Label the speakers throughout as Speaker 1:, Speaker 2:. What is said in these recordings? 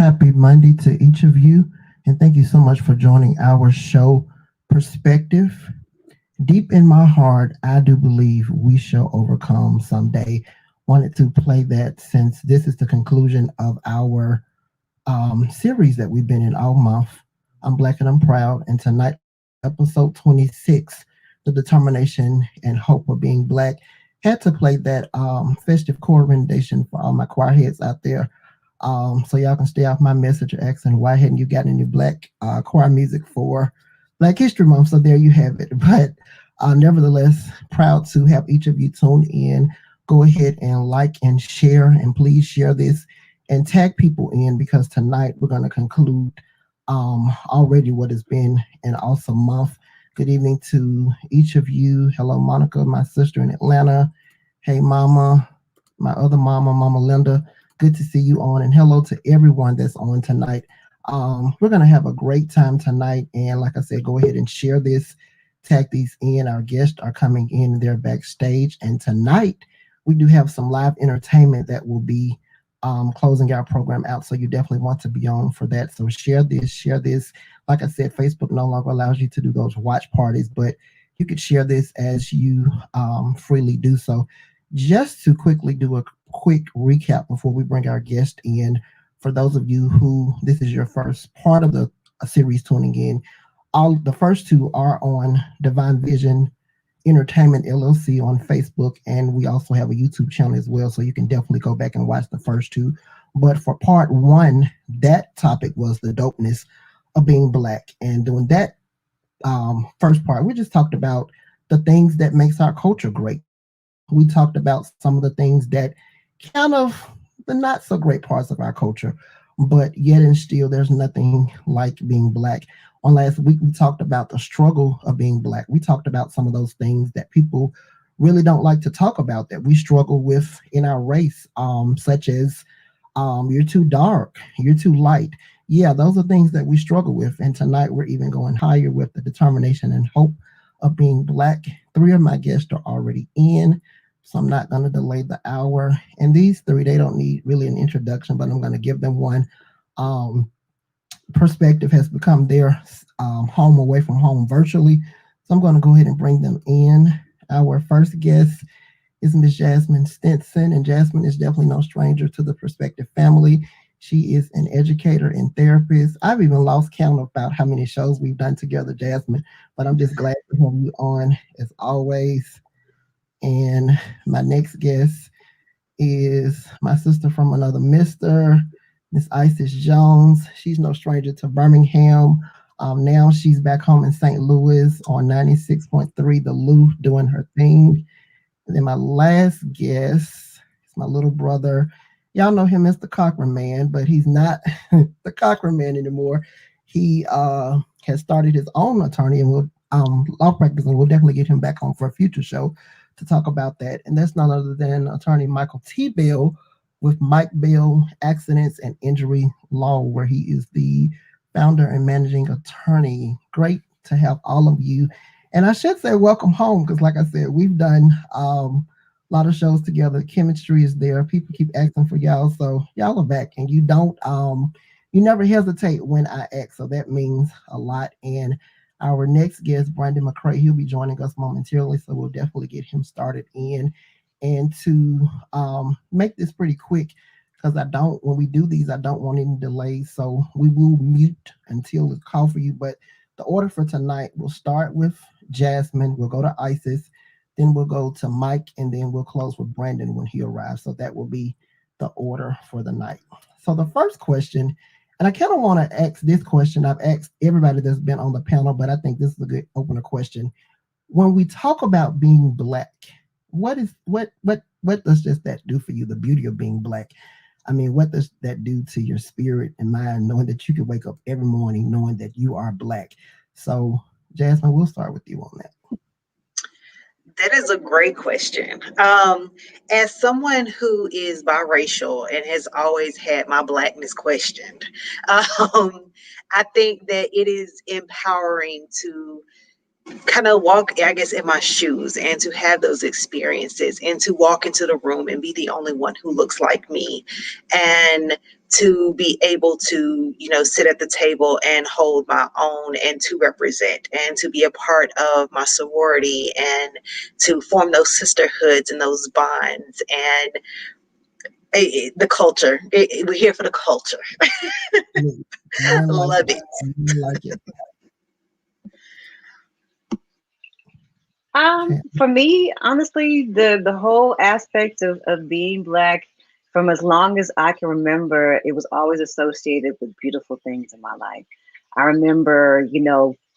Speaker 1: Happy Monday to each of you, and thank you so much for joining our show, Perspective. Deep in my heart, I do believe we shall overcome someday. Wanted to play that since this is the conclusion of our series that we've been in all month. I'm Black and I'm Proud, and tonight, episode 26, The Determination and Hope of Being Black. Had to play that festive choir rendition for all my choir heads out there. So y'all can stay off my message asking why hadn't you got any black choir music for Black History Month. So there you have it. But nevertheless, proud to have each of you tune in. Go ahead and like and share, and please share this and tag people in because tonight we're going to conclude already what has been an awesome month. Good evening to each of you. Hello, Monica, my sister in Atlanta. Hey, Mama, my other mama, Mama Linda. Good to see you on, and hello to everyone that's on tonight. We're going to have a great time tonight, and like I said, go ahead and share this, tag these in. Our guests are coming in, they're backstage, and tonight we do have some live entertainment that will be closing our program out, so you definitely want to be on for that. So share this, share this. Like I said, Facebook no longer allows you to do those watch parties, but you could share this as you freely do so. Just to quickly do a quick recap before we bring our guest in, for those of you who this is your first part of the series tuning in, all the first two are on Divine Vision Entertainment LLC on Facebook, and we also have a YouTube channel as well, so you can definitely go back and watch the first two. But for part one, that topic was the dopeness of being black, and doing that first part, we just talked about the things that makes our culture great. We talked about some of the things that kind of the not so great parts of our culture, but yet and still, there's nothing like being black. On last week, we talked about the struggle of being black. We talked about some of those things that people really don't like to talk about that we struggle with in our race, such as you're too dark, you're too light. Yeah, those are things that we struggle with. And tonight, we're even going higher with the determination and hope of being black. Three of my guests are already in, so I'm not going to delay the hour. And these three, they don't need really an introduction, but I'm going to give them one. Perspective has become their home away from home virtually, so I'm going to go ahead and bring them in. Our first guest is Miss Jasmine Stinson, and Jasmine is definitely no stranger to the Perspective family. She is an educator and therapist. I've even lost count about how many shows we've done together, Jasmine, but I'm just glad to have you on as always. And my next guest is my sister from another mister, Miss Isis Jones. She's no stranger to Birmingham. Now she's back home in St. Louis on 96.3 The Loop doing her thing. And then my last guest is my little brother. Y'all know him as the Cochran Man, but he's not the Cochran Man anymore. He has started his own attorney and will law practice, and we'll definitely get him back on for a future show to talk about that. And that's none other than attorney Michael T. Bell with Mike Bell Accidents and Injury Law, where he is the founder and managing attorney. Great to have all of you. And I should say welcome home, because like I said, we've done a lot of shows together. Chemistry is there. People keep asking for y'all. So y'all are back, and you don't, you never hesitate when I ask. So that means a lot. And our next guest, Brandon McCray, he'll be joining us momentarily, so we'll definitely get him started in. And to make this pretty quick, because when we do these, I don't want any delays, so we will mute until it's called for you. But the order for tonight, we'll start with Jasmine, we'll go to Isis, then we'll go to Mike, and then we'll close with Brandon when he arrives. So that will be the order for the night. So the first question, and I kind of want to ask this question. I've asked everybody that's been on the panel, but I think this is a good opener question. When we talk about being black, what does just that do for you? The beauty of being black. I mean, what does that do to your spirit and mind, knowing that you can wake up every morning knowing that you are black? So, Jasmine, we'll start with you on that.
Speaker 2: That is a great question. As someone who is biracial and has always had my blackness questioned, I think that it is empowering to kind of walk, I guess, in my shoes and to have those experiences and to walk into the room and be the only one who looks like me and to be able to, sit at the table and hold my own and to represent and to be a part of my sorority and to form those sisterhoods and those bonds and the culture. We're here for the culture. Love it.
Speaker 1: Like it.
Speaker 3: For me, honestly, the whole aspect of being Black, from as long as I can remember, it was always associated with beautiful things in my life. I remember,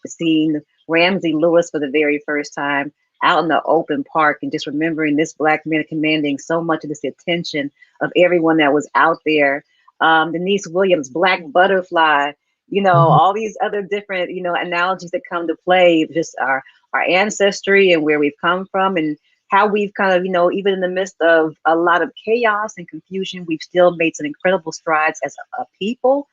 Speaker 3: seeing Ramsey Lewis for the very first time out in the open park and just remembering this Black man commanding so much of this attention of everyone that was out there. Denise Williams, Black Butterfly, all these other different, analogies that come to play, just our ancestry and where we've come from and how we've kind of, even in the midst of a lot of chaos and confusion, we've still made some incredible strides as a people.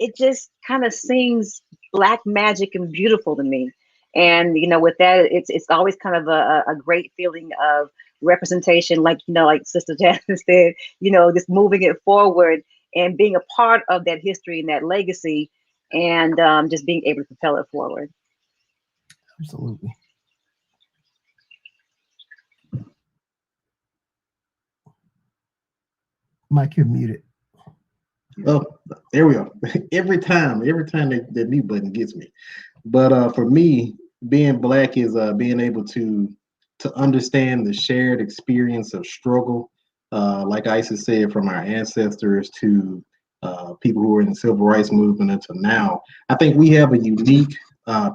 Speaker 3: It just kind of seems Black magic and beautiful to me. And, with that, it's always kind of a great feeling of representation, like, like Sister Jasmine said, just moving it forward and being a part of that history and that legacy and just being able to propel it forward.
Speaker 1: Absolutely. Mike, you're muted.
Speaker 4: Oh, there we go. Every time that mute button gets me. But for me, being Black is being able to understand the shared experience of struggle, like Isis said, from our ancestors to people who are in the civil rights movement until now. I think we have a unique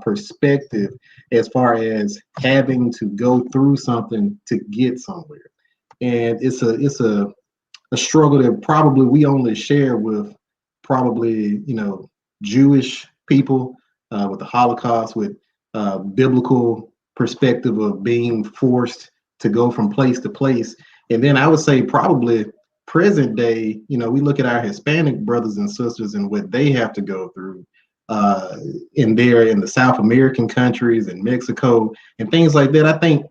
Speaker 4: perspective as far as having to go through something to get somewhere, and it's a struggle that probably we only share with probably Jewish people, with the Holocaust, with biblical perspective of being forced to go from place to place. And then I would say probably present day, we look at our Hispanic brothers and sisters and what they have to go through in the South American countries and Mexico and things like that. I think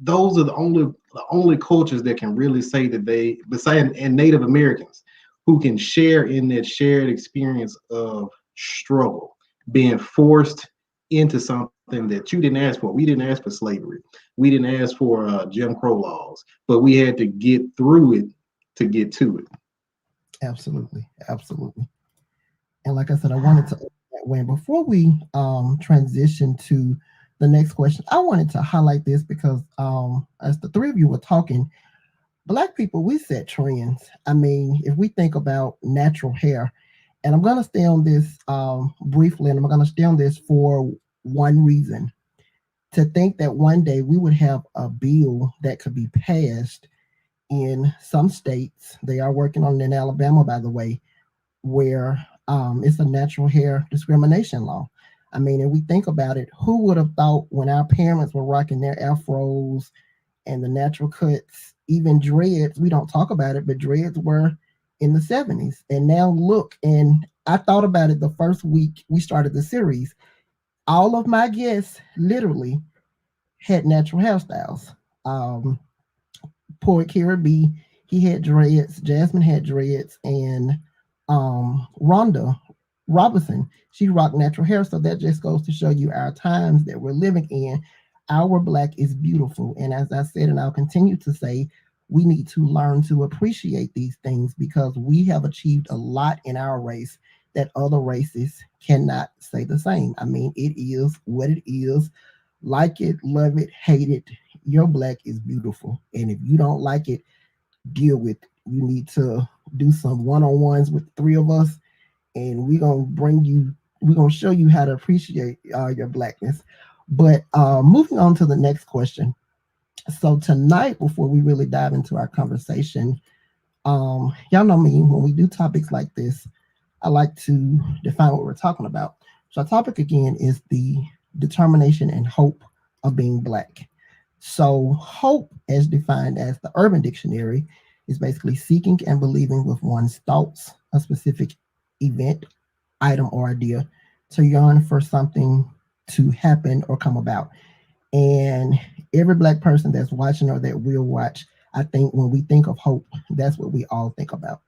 Speaker 4: those are the only cultures that can really say that they, besides and Native Americans, who can share in that shared experience of struggle, being forced into something that you didn't ask for. We didn't ask for slavery. We didn't ask for Jim Crow laws, but we had to get through it to get to it.
Speaker 1: Absolutely. Absolutely. And like I said, I wanted to, when before we transition to the next question, I wanted to highlight this because as the three of you were talking, Black people, we set trends. I mean, if we think about natural hair, and I'm going to stay on this briefly, and I'm going to stay on this for one reason. To think that one day we would have a bill that could be passed in some states, they are working on it in Alabama, by the way, where it's a natural hair discrimination law. I mean, if we think about it, who would have thought when our parents were rocking their afros and the natural cuts, even dreads, we don't talk about it, but dreads were in the 70s. And now look, and I thought about it the first week we started the series. All of my guests literally had natural hairstyles. Poor Kira B, he had dreads, Jasmine had dreads, and Rhonda Robinson, she rocked natural hair. So that just goes to show you our times that we're living in. Our Black is beautiful. And as I said, and I'll continue to say, we need to learn to appreciate these things because we have achieved a lot in our race that other races cannot say the same. I mean, it is what it is. Like it, love it, hate it. Your Black is beautiful. And if you don't like it, deal with it. You need to do some one-on-ones with the three of us, and we're gonna show you how to appreciate your Blackness. But moving on to the next question. So tonight, before we really dive into our conversation, y'all know me, when we do topics like this, I like to define what we're talking about. So our topic again is the determination and hope of being Black. So hope, as defined as the Urban Dictionary, is basically seeking and believing with one's thoughts a specific event, item, or idea to yearn for something to happen or come about. And every Black person that's watching or that will watch, I think when we think of hope, that's what we all think about.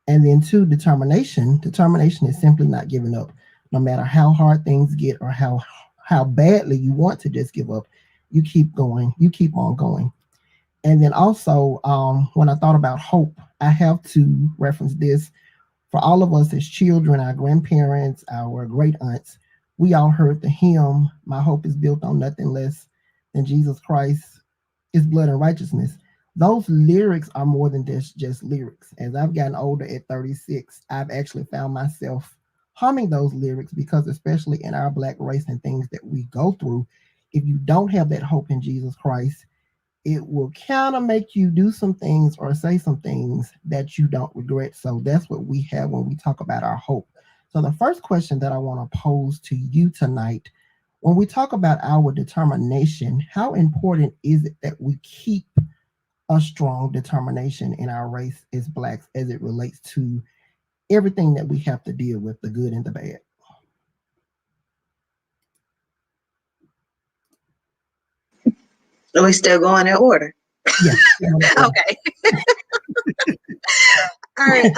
Speaker 1: And then two, determination. Determination is simply not giving up, no matter how hard things get or how badly you want to just give up. You keep going. You keep on going. And then also, when I thought about hope, I have to reference this for all of us as children, our grandparents, our great aunts. We all heard the hymn, "My hope is built on nothing less than Jesus Christ, His blood and righteousness." Those lyrics are more than just lyrics. As I've gotten older at 36, I've actually found myself humming those lyrics because, especially in our Black race and things that we go through, if you don't have that hope in Jesus Christ, it will kind of make you do some things or say some things that you don't regret. So that's what we have when we talk about our hope. So the first question that I want to pose to you tonight, when we talk about our determination, how important is it that we keep a strong determination in our race as Blacks as it relates to everything that we have to deal with, the good and the bad?
Speaker 2: Are we still going in order?
Speaker 1: Yeah.
Speaker 2: Okay. All right.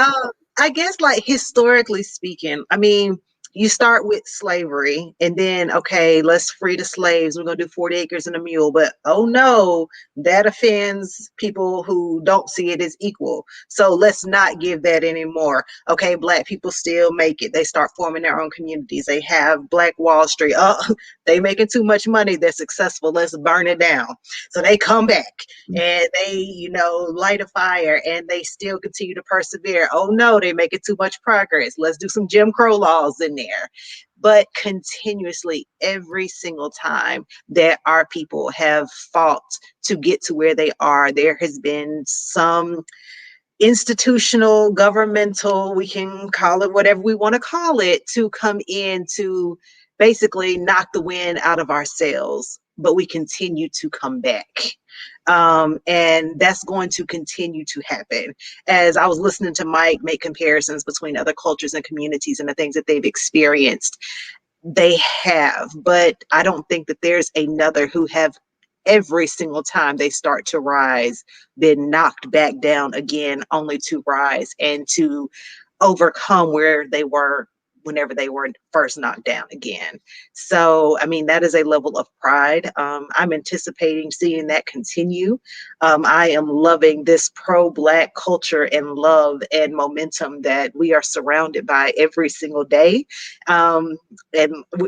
Speaker 2: I guess, like, historically speaking, I mean, you start with slavery and then, okay, let's free the slaves. We're going to do 40 acres and a mule. But oh no, that offends people who don't see it as equal. So let's not give that anymore. Okay, Black people still make it. They start forming their own communities. They have Black Wall Street. Oh, they making too much money. They're successful. Let's burn it down. So they come back and they, light a fire and they still continue to persevere. Oh no, they're making too much progress. Let's do some Jim Crow laws in there. But continuously, every single time that our people have fought to get to where they are, there has been some institutional, governmental, we can call it whatever we want to call it, to come in to basically knock the wind out of our sails. But we continue to come back. And that's going to continue to happen. As I was listening to Mike make comparisons between other cultures and communities and the things that they've experienced, they have, but I don't think that there's another who have every single time they start to rise, been knocked back down again, only to rise and to overcome where they were whenever they were first knocked down again. So, I mean, that is a level of pride. I'm anticipating seeing that continue. I am loving this pro-Black culture and love and momentum that we are surrounded by every single day. And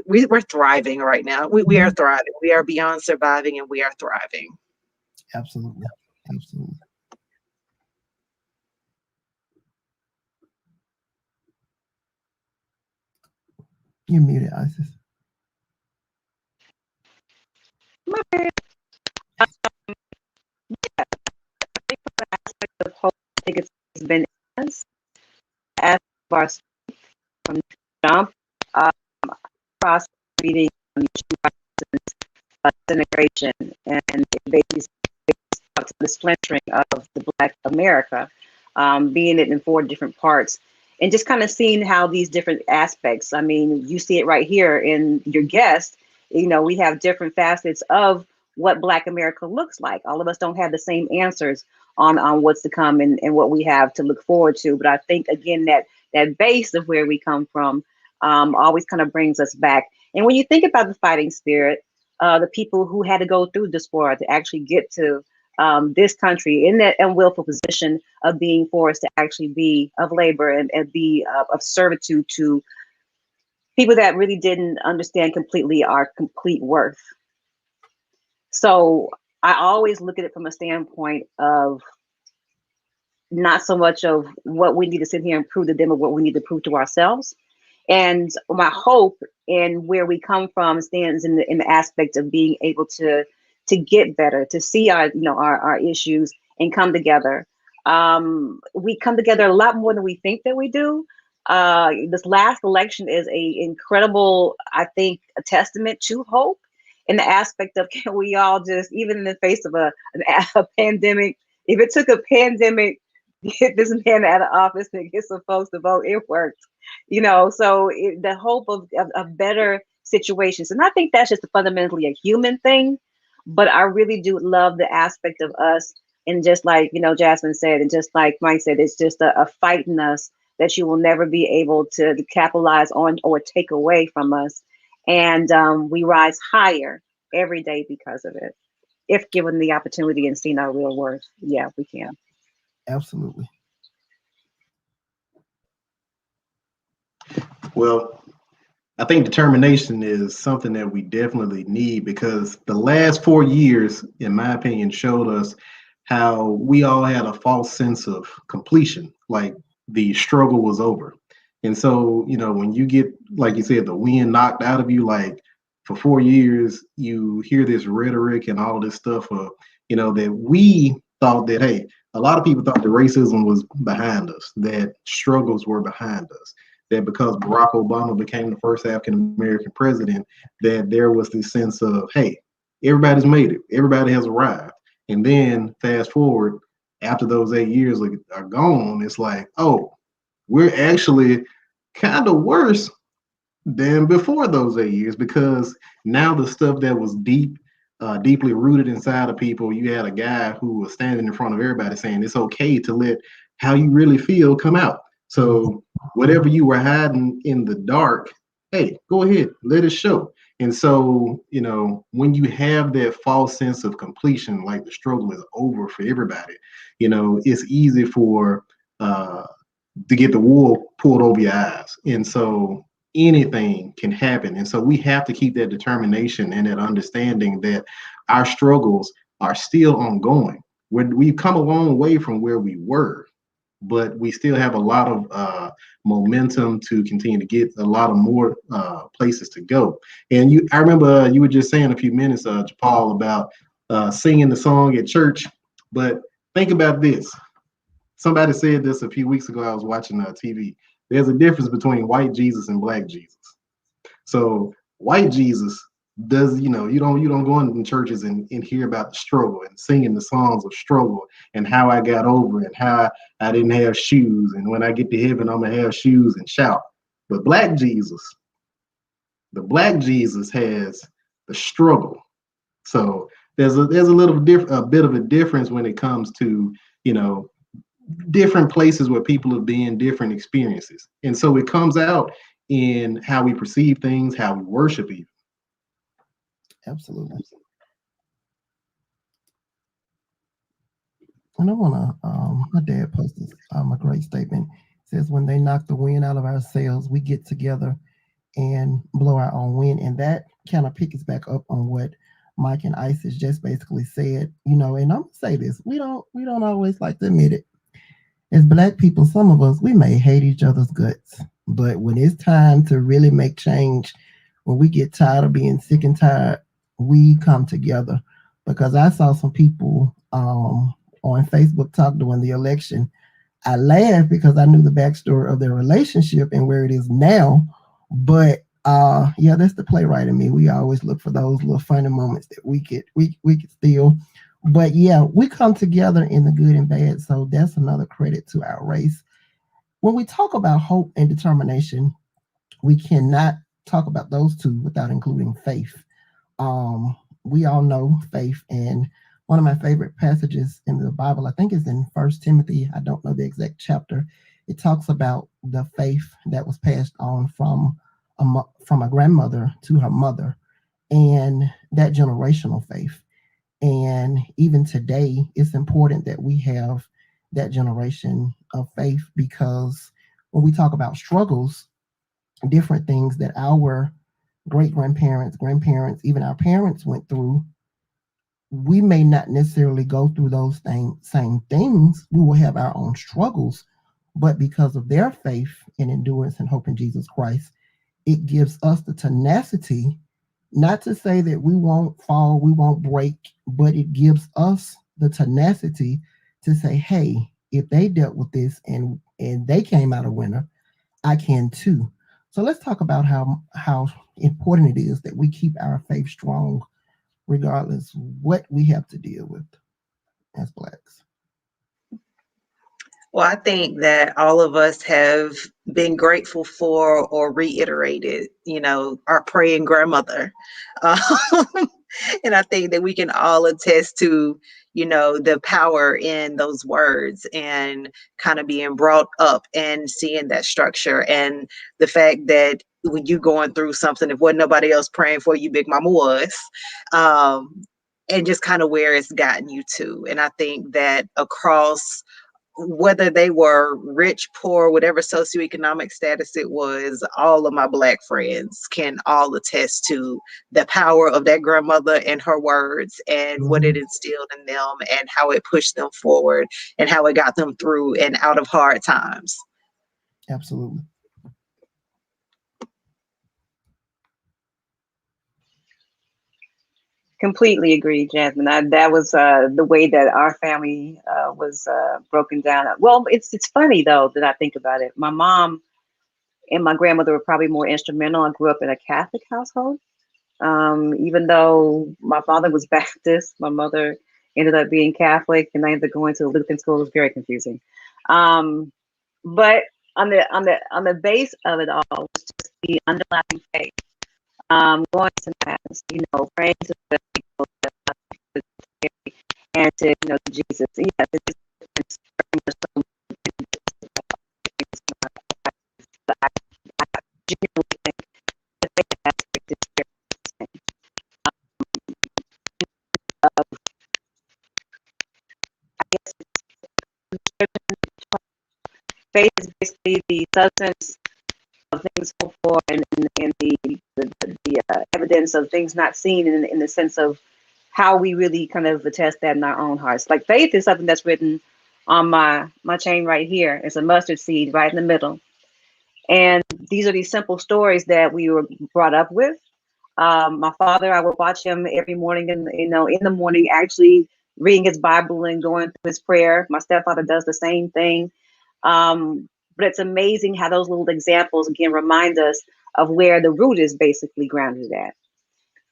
Speaker 2: we're thriving right now. We are thriving. We are beyond surviving, and we are thriving.
Speaker 1: Absolutely. Absolutely. You're muted, Isis.
Speaker 3: Of hope, I think it's been as our from jump process reading integration and basically the splintering of the Black America, being it in 4 different parts, and just kind of seeing how these different aspects. I mean, you see it right here in your guest. We have different facets of what Black America looks like. All of us don't have the same answers on what's to come and what we have to look forward to. But I think, again, that base of where we come from always kind of brings us back. And when you think about the fighting spirit, the people who had to go through this war to actually get to this country in that unwillful position of being forced to actually be of labor and be of servitude to people that really didn't understand completely our complete worth. So I always look at it from a standpoint of not so much of what we need to sit here and prove to them, or what we need to prove to ourselves. And my hope and where we come from stands in the aspect of being able to get better, to see our issues and come together. We come together a lot more than we think that we do. This last election is a incredible, I think, a testament to hope in the aspect of, can we all just, even in the face of a pandemic, if it took a pandemic, get this man out of office and get some folks to vote, it worked. So the hope of better situations. And I think that's just fundamentally a human thing. But I really do love the aspect of us And just like, Jasmine said, and just like Mike said, it's just a fight in us that you will never be able to capitalize on or take away from us. And we rise higher every day because of it. If given the opportunity and seen our real worth, yeah, we can.
Speaker 1: Absolutely.
Speaker 4: Well, I think determination is something that we definitely need because the last 4 years, in my opinion, showed us how we all had a false sense of completion, like the struggle was over. And so, when you get, like you said, the wind knocked out of you, like for 4 years, you hear this rhetoric and all this stuff that we thought that, hey, a lot of people thought that racism was behind us, that struggles were behind us, that because Barack Obama became the first African American president, that there was this sense of, hey, everybody's made it, everybody has arrived. And then fast forward, after those 8 years are gone, it's like, oh, we're actually kind of worse than before those 8 years because now the stuff that was deeply rooted inside of people, you had a guy who was standing in front of everybody saying it's okay to let how you really feel come out. So whatever you were hiding in the dark, hey, go ahead, let it show. And so, when you have that false sense of completion, like the struggle is over for everybody, it's easy for to get the wool pulled over your eyes. And so anything can happen. And so we have to keep that determination and that understanding that our struggles are still ongoing. We've come a long way from where we were, but we still have a lot of momentum to continue to get a lot of more places to go. And I remember you were just saying a few minutes, Paul, about singing the song at church. But think about this. Somebody said this a few weeks ago. I was watching TV. There's a difference between white Jesus and black Jesus. So white Jesus does, you don't go in churches and hear about the struggle and singing the songs of struggle and how I got over and how I didn't have shoes. And when I get to heaven, I'm going to have shoes and shout. But black Jesus, the black Jesus has the struggle. So there's a bit of a difference when it comes to, different places where people have been, different experiences. And so it comes out in how we perceive things, how we worship even.
Speaker 1: Absolutely. And I want to, my dad posted a great statement. It says, when they knock the wind out of our sails, we get together and blow our own wind. And that kind of picks back up on what Mike and Isis just basically said, and I'm gonna say this, we don't always like to admit it. As black people, some of us, we may hate each other's guts, but when it's time to really make change, when we get tired of being sick and tired, we come together. Because I saw some people on Facebook talk during the election. I laughed because I knew the backstory of their relationship and where it is now. But yeah, that's the playwright in me. We always look for those little funny moments that we could steal. But yeah, we come together in the good and bad. So that's another credit to our race. When we talk about hope and determination, we cannot talk about those two without including faith. We all know faith, and one of my favorite passages in the Bible, I think, is in 1 Timothy. I don't know the exact chapter. It talks about the faith that was passed on from a grandmother to her mother, and that generational faith. And even today, it's important that we have that generation of faith, because when we talk about struggles, different things that our great-grandparents, grandparents, even our parents went through, we may not necessarily go through those same things. We will have our own struggles, but because of their faith and endurance and hope in Jesus Christ, it gives us the tenacity, not to say that we won't fall, we won't break, but it gives us the tenacity to say, hey, if they dealt with this and they came out a winner, I can too. So let's talk about how important it is that we keep our faith strong, regardless what we have to deal with as Blacks.
Speaker 2: Well, I think that all of us have been grateful for or reiterated, our praying grandmother. And I think that we can all attest to, the power in those words and kind of being brought up and seeing that structure and the fact that when you going through something, if wasn't nobody else praying for you, Big Mama was. And just kind of where it's gotten you to. And I think that across whether they were rich, poor, whatever socioeconomic status it was, all of my Black friends can all attest to the power of that grandmother and her words and what it instilled in them and how it pushed them forward and how it got them through and out of hard times.
Speaker 1: Absolutely.
Speaker 3: Completely agree, Jasmine. That was the way that our family was broken down. Well, it's funny though that I think about it. My mom and my grandmother were probably more instrumental. I grew up in a Catholic household. Even though my father was Baptist, my mother ended up being Catholic, and I ended up going to a Lutheran school. It was very confusing. But on the base of it all was just the underlying faith. Going to mass, praying to the people and to Jesus. Yeah, it's so but I genuinely think the faith aspect is very interesting. I guess faith is basically the substance of things hoped for and the evidence of things not seen in the sense of how we really kind of attest that in our own hearts. Like faith is something that's written on my chain right here. It's a mustard seed right in the middle. And these are these simple stories that we were brought up with. My father, I would watch him every morning in the morning, actually reading his Bible and going through his prayer. My stepfather does the same thing. But it's amazing how those little examples again remind us of where the root is basically grounded at.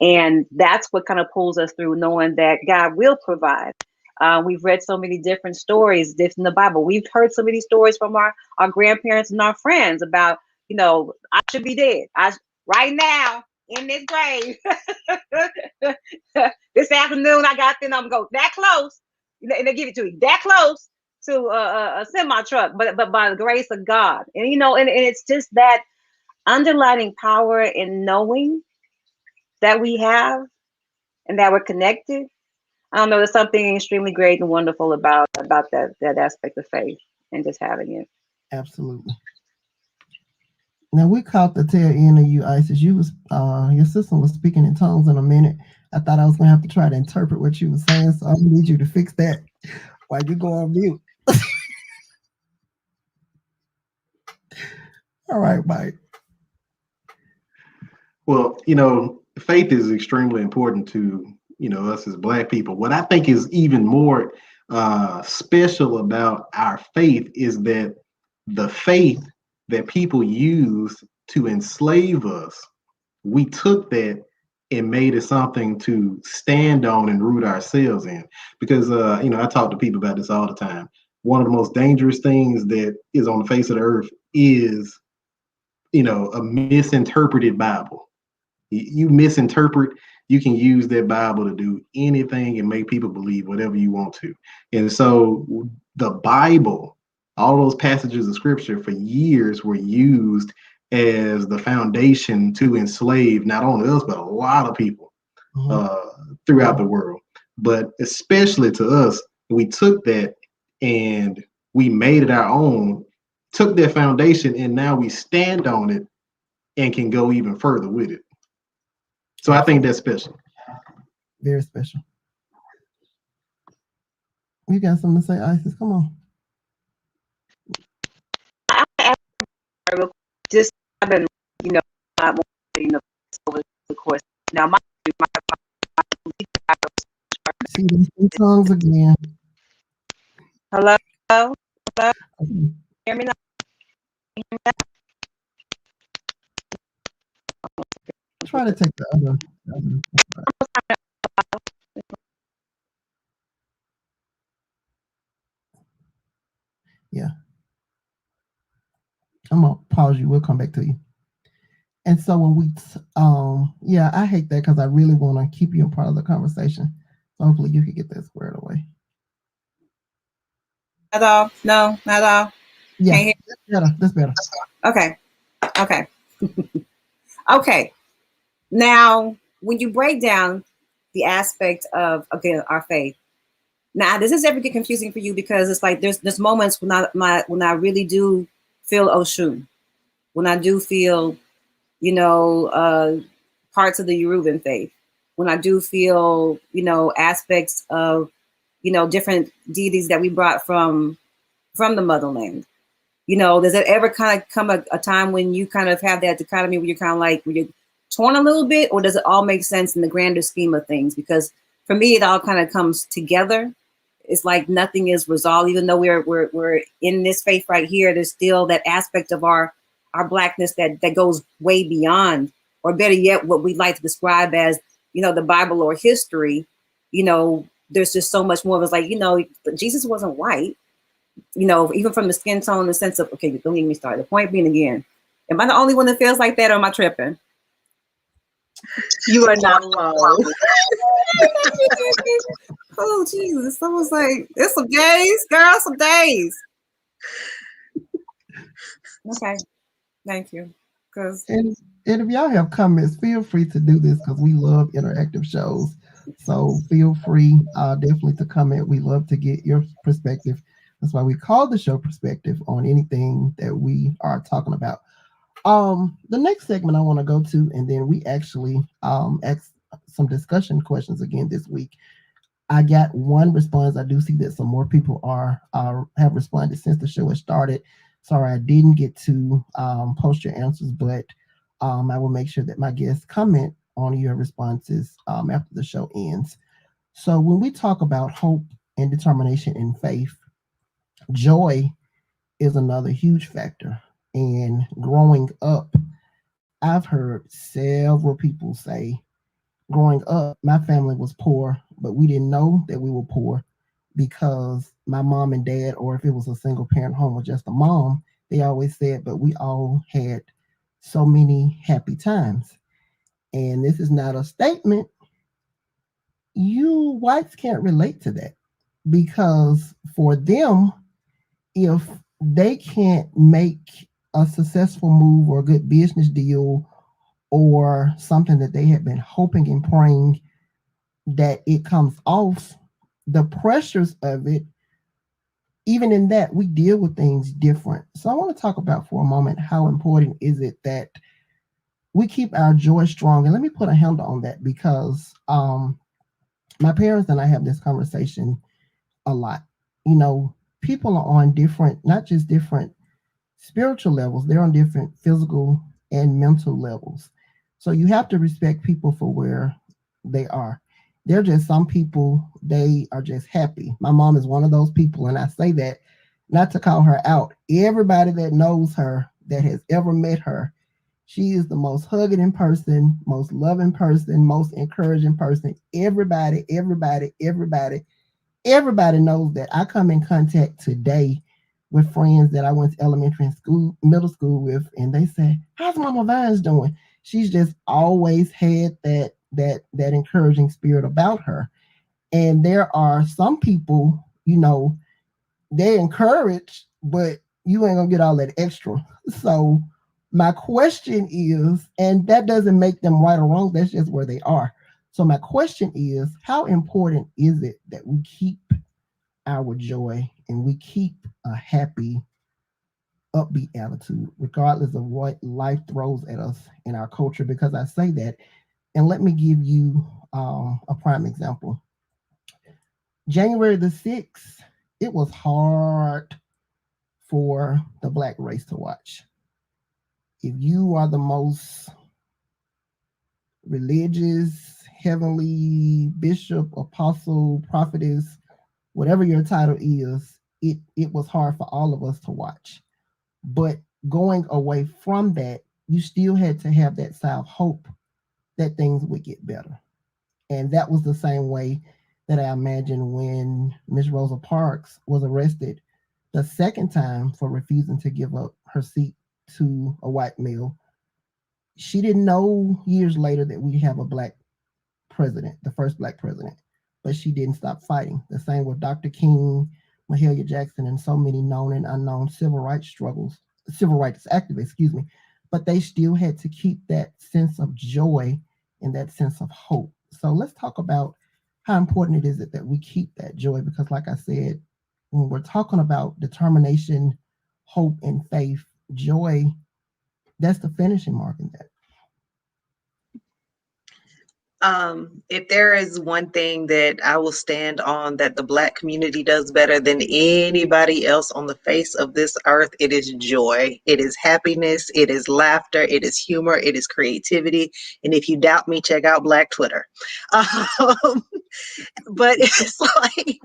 Speaker 3: And that's what kind of pulls us through, knowing that God will provide. We've read so many different stories in the Bible. We've heard so many stories from our grandparents and our friends about, I should be dead. Right now in this grave. This afternoon I got then I'm going that close. And they give it to you that close to a semi truck, but by the grace of God. And and it's just that underlining power in knowing that we have and that we're connected. I don't know, there's something extremely great and wonderful about that aspect of faith and just having it.
Speaker 1: Absolutely. Now we caught the tail end of you, Isis. You was your sister was speaking in tongues in a minute. I thought I was gonna have to try to interpret what you were saying, so I need you to fix that while you go on mute. All right, Mike.
Speaker 4: Well, faith is extremely important to us as Black people. What I think is even more special about our faith is that the faith that people use to enslave us, we took that and made it something to stand on and root ourselves in. Because I talk to people about this all the time. One of the most dangerous things that is on the face of the earth is, a misinterpreted Bible. You misinterpret, you can use that Bible to do anything and make people believe whatever you want to. And so the Bible, all those passages of scripture for years were used as the foundation to enslave not only us, but a lot of people throughout the world. But especially to us, we took that and we made it our own, took that foundation, and now we stand on it and can go even further with it. So I think that's special.
Speaker 1: Very special. You got something to say, Isis? Come on.
Speaker 3: Just I've been, over the course. Now my
Speaker 1: See these songs again.
Speaker 3: hello.
Speaker 1: Okay.
Speaker 3: Hear me now?
Speaker 1: Try to take the other. Yeah. I'm gonna pause you. We'll come back to you. And so when yeah, I hate that because I really want to keep you a part of the conversation. So hopefully you can get that squared away.
Speaker 5: At all? No, not at all.
Speaker 1: Yeah,
Speaker 5: Can't hear.
Speaker 1: that's better. That's better.
Speaker 5: Okay. Okay. Okay. Now, when you break down the aspect of, again, our faith, now this is ever get confusing for you because it's like there's moments when I really do feel Oshun, when I do feel, you know, parts of the Yoruban faith, when I do feel, you know, aspects of, you know, different deities that we brought from the motherland. You know, does it ever kind of come a time when you kind of have that dichotomy where you're kind of like, where you're torn a little bit, or does it all make sense in the grander scheme of things? Because for me, it all kind of comes together. It's like nothing is resolved, even though we're in this faith right here. There's still that aspect of our blackness that goes way beyond, or better yet, what we like to describe as, you know, the Bible or history. You know, there's just so much more of us. Like, you know, Jesus wasn't white. You know, even from the skin tone, the sense of, okay, don't get me started. The point being, again, am I the only one that feels like that, or am I tripping?
Speaker 2: You are not alone.
Speaker 5: Oh, Jesus. I was like, there's some days, girl, some days. Okay. Thank you.
Speaker 1: And if y'all have comments, feel free to do this because we love interactive shows. So feel free definitely to comment. We love to get your perspective. That's why we call the show Perspective on anything that we are talking about. The next segment I want to go to, and then we actually ask some discussion questions again this week. I got one response. I do see that some more people have responded since the show has started. Sorry, I didn't get to post your answers, but I will make sure that my guests comment on your responses after the show ends. So when we talk about hope and determination and faith, joy is another huge factor. And growing up, I've heard several people say, growing up, my family was poor, but we didn't know that we were poor because my mom and dad, or if it was a single parent home with just a mom, they always said, but we all had so many happy times. And this is not a statement. You whites can't relate to that because for them, if they can't make a successful move or a good business deal or something that they had been hoping and praying that it comes off, the pressures of it, even in that, we deal with things different. So I want to talk about for a moment how important is it that we keep our joy strong. And let me put a handle on that because my parents and I have this conversation a lot. You know, people are on different, not just different spiritual levels, they're on different physical and mental levels. So you have to respect people for where they are. They're just some people, they are just happy. My mom is one of those people, and I say that not to call her out. Everybody that knows her, that has ever met her, she is the most hugging person, most loving person, most encouraging person. Everybody knows that. I come in contact today with friends that I went to elementary school, middle school with, and they say, "How's Mama Vines doing?" She's just always had that encouraging spirit about her. And there are some people, you know, they encourage, but you ain't gonna get all that extra. So my question is, and that doesn't make them right or wrong, that's just where they are. So my question is, how important is it that we keep our joy and we keep a happy, upbeat attitude, regardless of what life throws at us in our culture? Because I say that, and let me give you a prime example. January the 6th, it was hard for the Black race to watch. If you are the most religious, heavenly bishop, apostle, prophetess, whatever your title is, it was hard for all of us to watch. But going away from that, you still had to have that side of hope that things would get better. And that was the same way that I imagine when Miss Rosa Parks was arrested the second time for refusing to give up her seat to a white male. She didn't know years later that we have a black president, the first black president, but she didn't stop fighting. The same with Dr. King, Mahalia Jackson, and so many known and unknown civil rights activists, excuse me. But they still had to keep that sense of joy and that sense of hope. So let's talk about how important it is that we keep that joy, because like I said, when we're talking about determination, hope, and faith, joy, that's the finishing mark in that.
Speaker 2: If there is one thing that I will stand on that the Black community does better than anybody else on the face of this earth, it is joy. It is happiness. It is laughter. It is humor. It is creativity. And if you doubt me, check out Black Twitter. But it's like,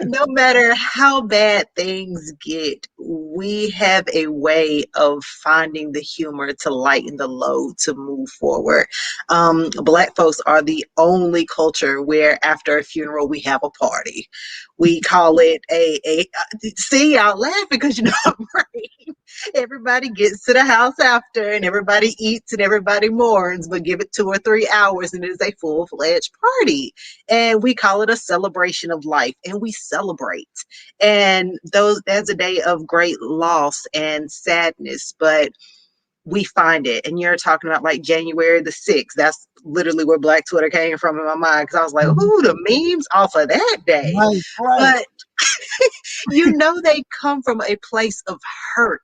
Speaker 2: no matter how bad things get, we have a way of finding the humor to lighten the load to move forward. Black folks are the only culture where after a funeral we have a party. We call it see, y'all laughing because you know I'm right. Everybody gets to the house after and everybody eats and everybody mourns, but give it 2 or 3 hours and it is a full-fledged party. And we call it a celebration of life, and we celebrate. And that's a day of great loss and sadness, but we find it. And you're talking about like January the 6th. That's literally where Black Twitter came from in my mind, because I was like, ooh, the memes off of that day.
Speaker 1: Right.
Speaker 2: But you know, they come from a place of hurt,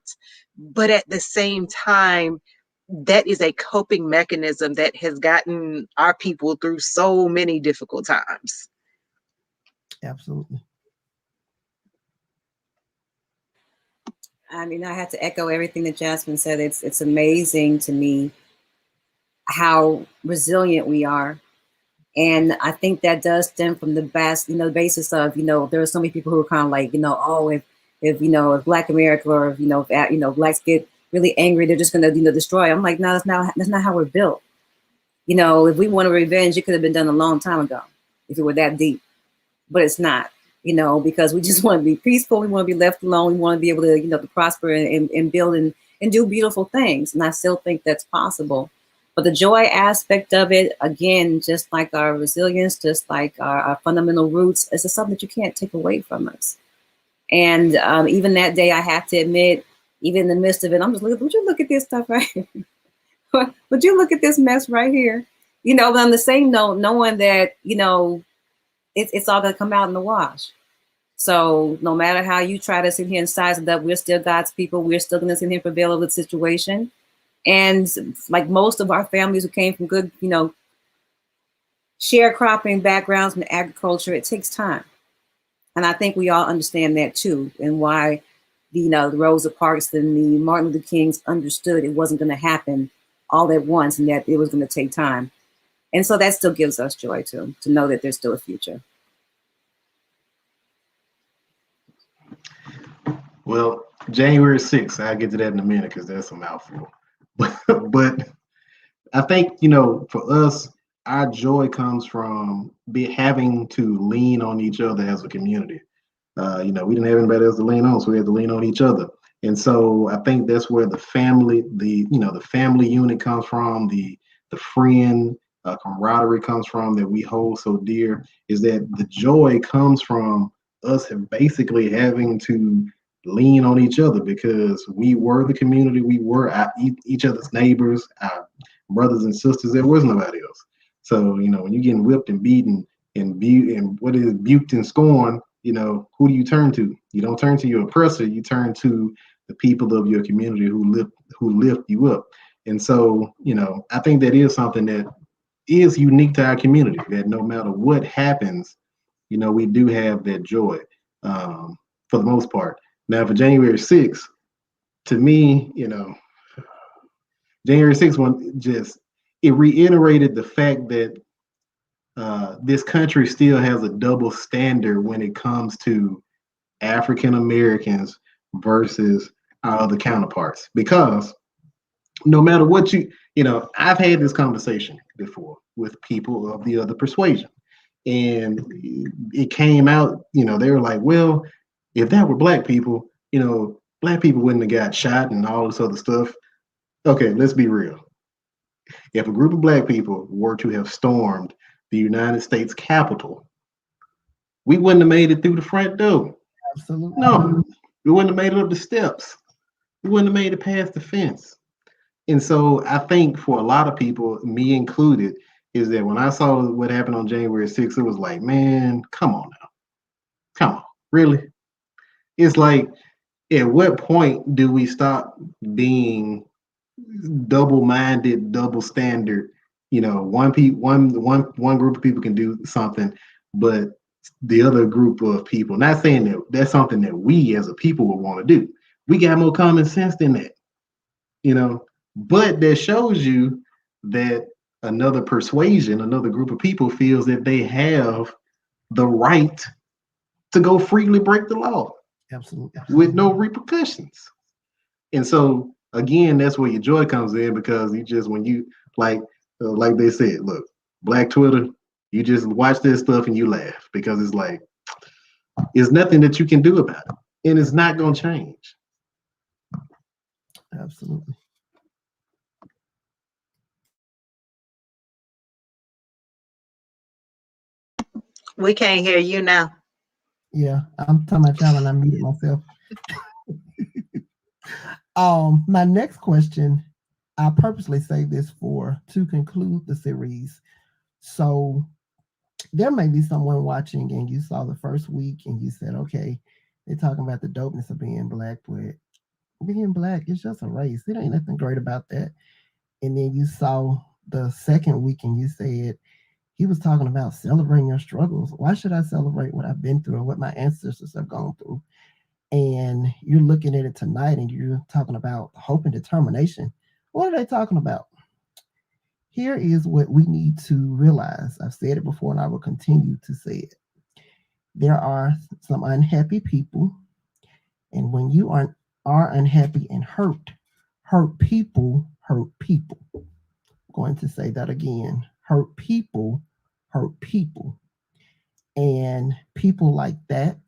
Speaker 2: but at the same time, that is a coping mechanism that has gotten our people through so many difficult times.
Speaker 1: Absolutely.
Speaker 5: I mean, I have to echo everything that Jasmine said. It's amazing to me how resilient we are. And I think that does stem from the basis of, there are so many people who are kind of like, oh, if Black America, or if Blacks get really angry, they're just gonna, destroy. I'm like, no, that's not how we're built. If we want a revenge, it could have been done a long time ago if it were that deep. But it's not, because we just want to be peaceful. We want to be left alone. We want to be able to, to prosper and build and do beautiful things. And I still think that's possible. But the joy aspect of it, again, just like our resilience, just like our fundamental roots, is something that you can't take away from us. And even that day, I have to admit, even in the midst of it, I'm just looking, would you look at this stuff right here? Would you look at this mess right here? But on the same note, knowing that, it's all going to come out in the wash. So no matter how you try to sit here and size it up, we're still God's people. We're still going to sit here and prevail over the situation. And like most of our families who came from good, sharecropping backgrounds from agriculture, it takes time. And I think we all understand that too, and why, the Rosa Parks and the Martin Luther Kings understood it wasn't going to happen all at once, and that it was going to take time. And so that still gives us joy too, to know that there's still a future.
Speaker 4: Well, January 6th, I'll get to that in a minute because that's a mouthful. But I think, for us, our joy comes from having to lean on each other as a community. We didn't have anybody else to lean on, so we had to lean on each other. And so I think that's where the family unit comes from, the friend camaraderie comes from, that we hold so dear, is that the joy comes from us basically having to lean on each other, because we were the community, we were each other's neighbors, our brothers and sisters. There was nobody else. So when you're getting whipped and beaten and what is buked and scorned, who do you turn to? You don't turn to your oppressor, you turn to the people of your community who lift you up. And so I think that is something that is unique to our community, that no matter what happens, we do have that joy for the most part. Now, for January 6th, to me, January 6th one it reiterated the fact that this country still has a double standard when it comes to African Americans versus our other counterparts. Because no matter what I've had this conversation before with people of the other persuasion, and it came out, they were like, well, if that were Black people, Black people wouldn't have got shot and all this other stuff. Okay, let's be real. If a group of black people were to have stormed the United States Capitol, we wouldn't have made it through the front door.
Speaker 1: Absolutely.
Speaker 4: No, we wouldn't have made it up the steps. We wouldn't have made it past the fence. And so I think for a lot of people, me included, is that when I saw what happened on January 6th, it was like, man, come on now. Come on, really? It's like, at what point do we stop being double-minded, double standard? You know, one group of people can do something, but the other group of people, not saying that that's something that we as a people would want to do. We got more common sense than that, you know. But that shows you that another persuasion, another group of people feels that they have the right to go freely break the law.
Speaker 1: Absolutely.
Speaker 4: With no repercussions. And so again, that's where your joy comes in, because you just, when you like they said, look, Black Twitter, you just watch this stuff and you laugh, because it's like, there's nothing that you can do about it, and it's not going to change.
Speaker 1: Absolutely.
Speaker 2: We can't hear you now.
Speaker 1: Yeah, I'm talking about y'all and I muted myself. My next question, I purposely saved this to conclude the series. So there may be someone watching and you saw the first week and you said, okay, they're talking about the dopeness of being black, but being black is just a race. It ain't nothing great about that. And then you saw the second week and you said, he was talking about celebrating your struggles. Why should I celebrate what I've been through or what my ancestors have gone through? And you're looking at it tonight and you're talking about hope and determination. What are they talking about? Here is what we need to realize. I've said it before and I will continue to say it. There are some unhappy people. And when you are unhappy and hurt people hurt people. I'm going to say that again. Hurt people hurt people. And people like that,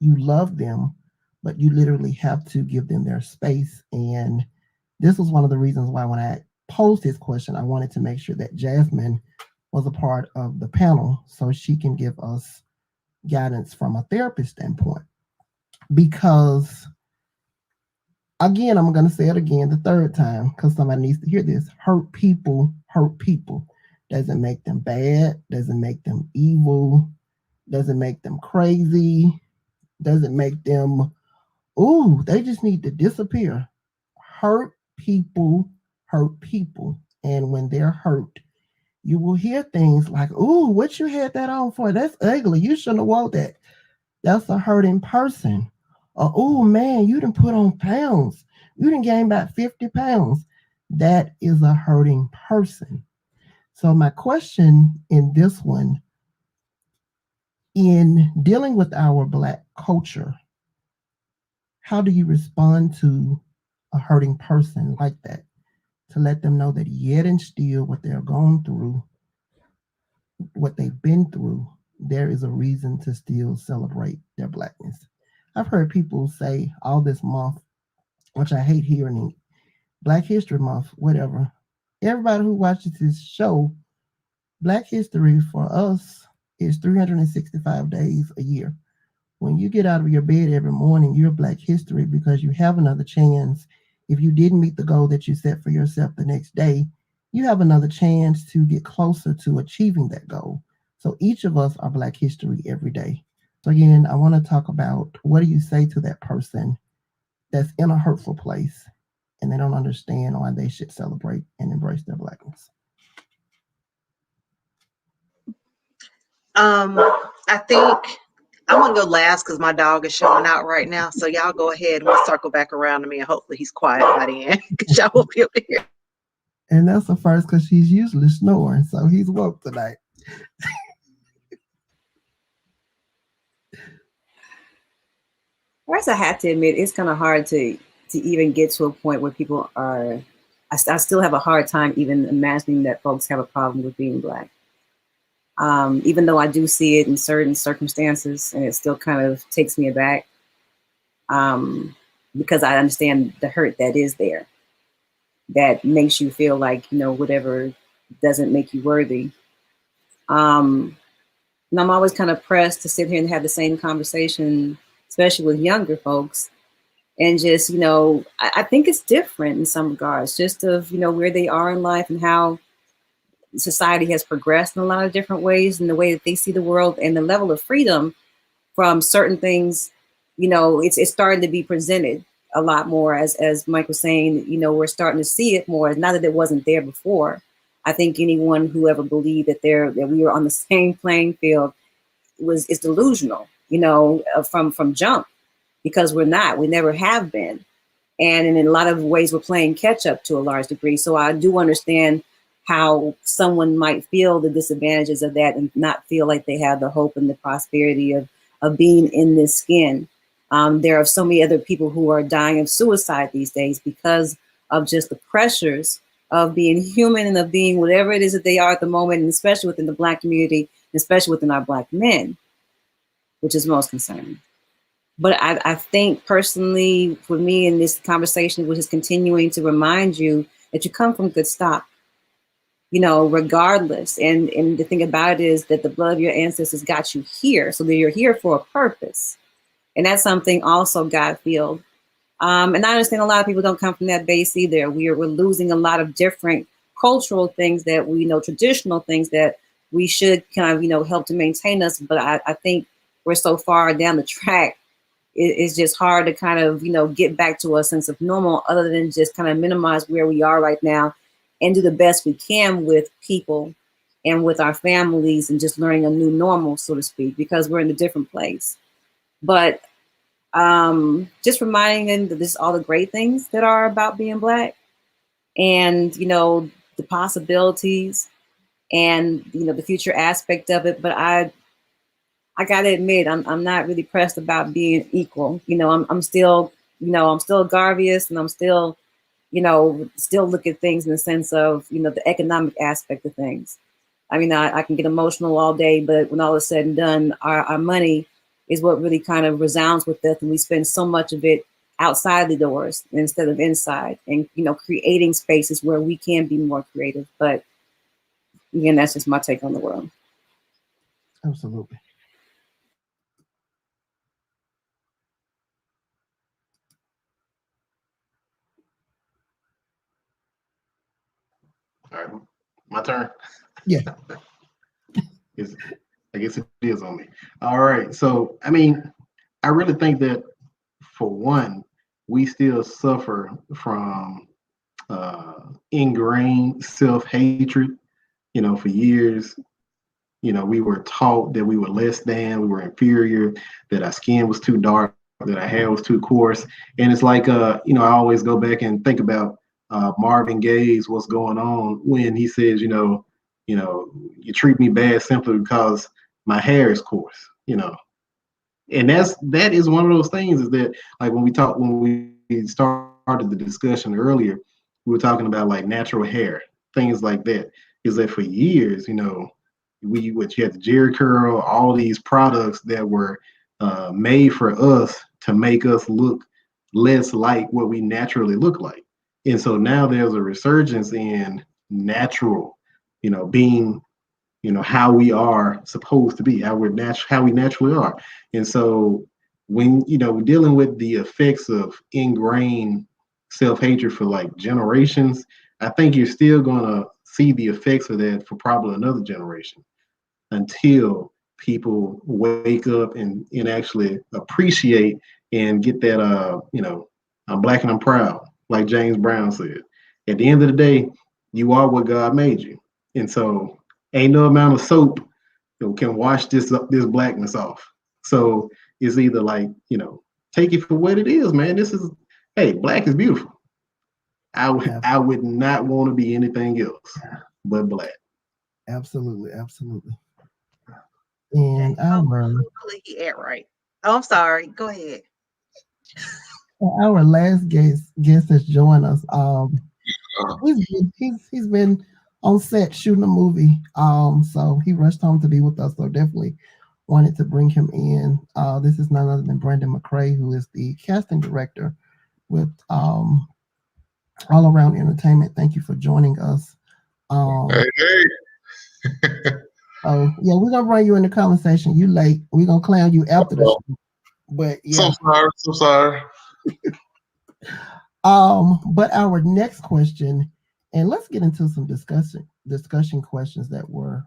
Speaker 1: you love them, but you literally have to give them their space. And this was one of the reasons why when I posed this question, I wanted to make sure that Jasmine was a part of the panel so she can give us guidance from a therapist standpoint. Because, again, I'm going to say it again the third time because somebody needs to hear this. Hurt people hurt people. Doesn't make them bad, doesn't make them evil, doesn't make them crazy, doesn't make them, ooh, they just need to disappear. Hurt people hurt people. And when they're hurt, you will hear things like, ooh, what you had that on for? That's ugly. You shouldn't have worn that. That's a hurting person. Or, oh man, you done put on pounds. You done gained about 50 pounds. That is a hurting person. So my question in this one, in dealing with our Black culture, how do you respond to a hurting person like that? To let them know that yet and still what they're going through, what they've been through, there is a reason to still celebrate their Blackness. I've heard people say all this month, which I hate hearing, Black History Month, whatever. Everybody who watches this show, Black history for us is 365 days a year. When you get out of your bed every morning, you're Black history because you have another chance. If you didn't meet the goal that you set for yourself the next day, you have another chance to get closer to achieving that goal. So each of us are Black history every day. So again, I want to talk about what do you say to that person that's in a hurtful place and they don't understand why they should celebrate and embrace their Blackness.
Speaker 2: I think I'm gonna go last because my dog is showing out right now. So y'all go ahead and we'll circle back around to me and hopefully he's quiet by the end because y'all won't be able to hear.
Speaker 1: And that's the first because she's usually snoring, so he's woke tonight.
Speaker 5: First, I have to admit, it's kind of hard to even get to a point where people are, I still have a hard time even imagining that folks have a problem with being Black. Even though I do see it in certain circumstances, and it still kind of takes me aback because I understand the hurt that is there. That makes you feel like, you know, whatever doesn't make you worthy. And I'm always kind of pressed to sit here and have the same conversation, especially with younger folks. And just, I think it's different in some regards, just of, where they are in life and how society has progressed in a lot of different ways and the way that they see the world and the level of freedom from certain things, it's starting to be presented a lot more as Mike was saying, we're starting to see it more. Not that it wasn't there before. I think anyone who ever believed that we were on the same playing field is delusional, from jump, because we're not. We never have been. And in a lot of ways, we're playing catch up to a large degree. So I do understand how someone might feel the disadvantages of that and not feel like they have the hope and the prosperity of being in this skin. There are so many other people who are dying of suicide these days because of just the pressures of being human and of being whatever it is that they are at the moment, and especially within the Black community, especially within our Black men, which is most concerning. But I think personally, for me in this conversation, which is continuing to remind you that you come from good stock, regardless. And the thing about it is that the blood of your ancestors got you here. So that you're here for a purpose. And that's something also God-filled. And I understand a lot of people don't come from that base either. We're losing a lot of different cultural things that we know, traditional things that we should kind of, help to maintain us. But I think we're so far down the track, it's just hard to kind of, get back to a sense of normal other than just kind of minimize where we are right now and do the best we can with people and with our families and just learning a new normal, so to speak, because we're in a different place. But just reminding them that this is all the great things that are about being Black and, the possibilities and, the future aspect of it. But I gotta admit, I'm not really pressed about being equal. I'm still, I'm still Garvious, and I'm still, still look at things in the sense of, the economic aspect of things. I mean, I can get emotional all day, but when all is said and done, our money is what really kind of resounds with us, and we spend so much of it outside the doors instead of inside, and creating spaces where we can be more creative. But again, that's just my take on the world.
Speaker 1: Absolutely.
Speaker 4: All right, my turn.
Speaker 1: Yeah.
Speaker 4: I guess it is on me. All right. So, I mean, I really think that for one, we still suffer from ingrained self-hatred. For years, we were taught that we were less than, we were inferior, that our skin was too dark, that our hair was too coarse. And it's like, I always go back and think about Marvin Gaye's What's Going On when he says, you treat me bad simply because my hair is coarse, and that is one of those things is that like when we started the discussion earlier, we were talking about like natural hair, things like that. Is that for years, you had the Jerry curl, all these products that were made for us to make us look less like what we naturally look like. And so now there's a resurgence in natural, being, how we are supposed to be, how we naturally are. And so when, we're dealing with the effects of ingrained self-hatred for like generations, I think you're still going to see the effects of that for probably another generation until people wake up and actually appreciate and get that, I'm Black and I'm proud, like James Brown said. At the end of the day, you are what God made you. And so ain't no amount of soap can wash this blackness off. So it's either like, take it for what it is, man. Hey, Black is beautiful. I would not want to be anything else but Black.
Speaker 1: Absolutely. And our
Speaker 2: right. Oh, I'm sorry. Go ahead.
Speaker 1: Our last guest has joined us. He's been on set shooting a movie. So he rushed home to be with us. So definitely wanted to bring him in. This is none other than Brandon McCray, who is the casting director with All Around Entertainment. Thank you for joining us. Um,
Speaker 6: Hey.
Speaker 1: oh yeah, we're gonna bring you in the conversation. You late. We're gonna clown you after the show. But yeah.
Speaker 6: So sorry.
Speaker 1: But our next question, and let's get into some discussion questions that were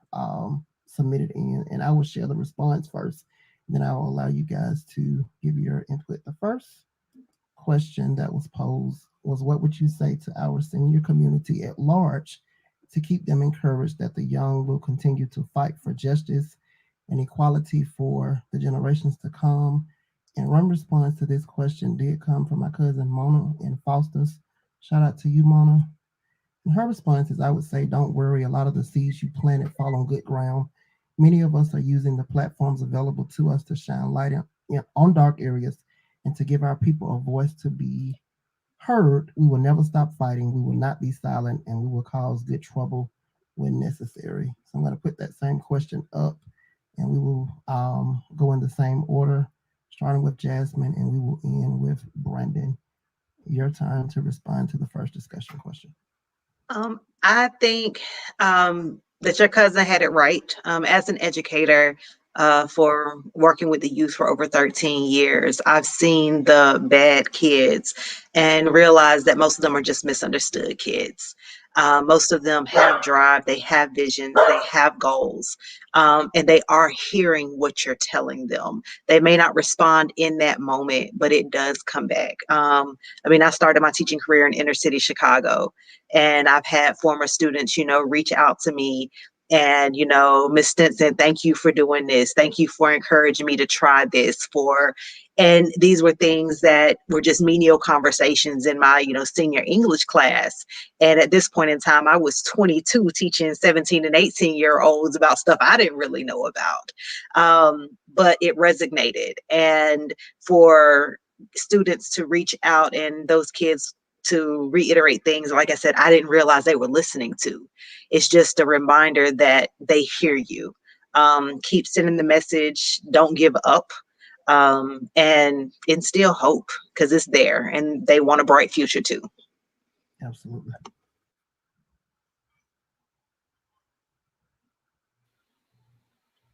Speaker 1: submitted in, and I will share the response first, and then I will allow you guys to give your input. The first question that was posed was, what would you say to our senior community at large to keep them encouraged that the young will continue to fight for justice and equality for the generations to come? And one response to this question did come from my cousin Mona in Foster's. Shout out to you, Mona. And her response is, I would say, don't worry. A lot of the seeds you planted fall on good ground. Many of us are using the platforms available to us to shine light on dark areas and to give our people a voice to be heard. We will never stop fighting. We will not be silent, and we will cause good trouble when necessary. So I'm going to put that same question up, and we will go in the same order, starting with Jasmine, and we will end with Brandon. Your time to respond to the first discussion question.
Speaker 2: I think that your cousin had it right. As an educator, for working with the youth for over 13 years, I've seen the bad kids and realized that most of them are just misunderstood kids. Most of them have drive, they have visions, they have goals, and they are hearing what you're telling them. They may not respond in that moment, but it does come back. I mean, I started my teaching career in inner city Chicago, and I've had former students, reach out to me and, Miss Stinson, thank you for doing this. Thank you for encouraging me to try this and these were things that were just menial conversations in my, senior English class. And at this point in time, I was 22 teaching 17 and 18-year-olds about stuff I didn't really know about. But it resonated. And for students to reach out and those kids to reiterate things, like I said, I didn't realize they were listening to. It's just a reminder that they hear you. Keep sending the message, don't give up, and instill hope, because it's there and they want a bright future too.
Speaker 1: Absolutely.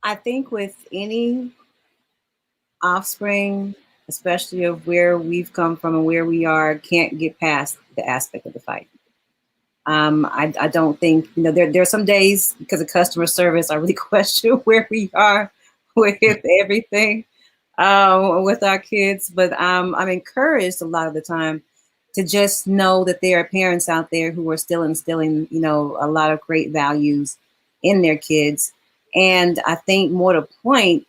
Speaker 5: I think with any offspring, especially of where we've come from and where we are, can't get past the aspect of the fight. I don't think, there are some days because of customer service, I really question where we are with everything with our kids. But I'm encouraged a lot of the time to just know that there are parents out there who are still instilling, a lot of great values in their kids. And I think more to the point,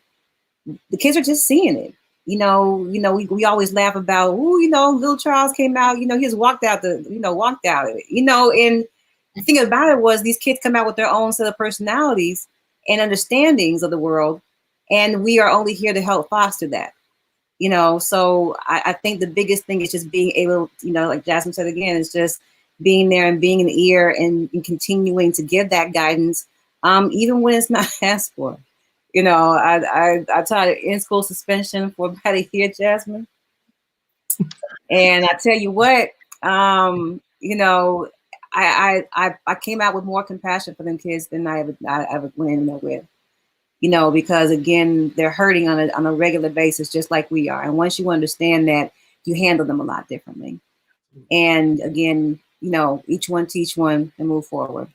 Speaker 5: the kids are just seeing it. We always laugh about, little Charles came out, he just walked out, and the thing about it was these kids come out with their own set of personalities and understandings of the world. And we are only here to help foster that, so I think the biggest thing is just being able, like Jasmine said again, is just being there and being an ear and continuing to give that guidance, even when it's not asked for. I taught in-school suspension for about a year, Jasmine. And I tell you what, I came out with more compassion for them kids than I ever went in there with. Because again, they're hurting on a regular basis, just like we are. And once you understand that, you handle them a lot differently. And again, each one teach one and move forward.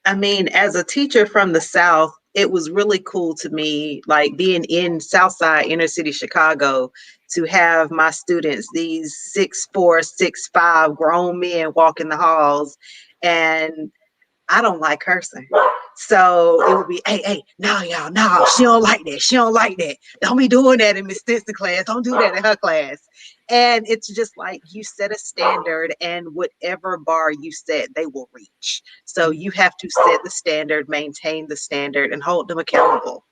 Speaker 2: I mean, as a teacher from the South, it was really cool to me, like being in Southside inner city Chicago, to have my students, these 6'4", 6'5" grown men walking the halls, and I don't like cursing. So it would be, hey, no, y'all, no, she don't like that. She don't like that. Don't be doing that in Miss Stinson class. Don't do that in her class. And it's just like you set a standard, and whatever bar you set, they will reach. So you have to set the standard, maintain the standard, and hold them accountable.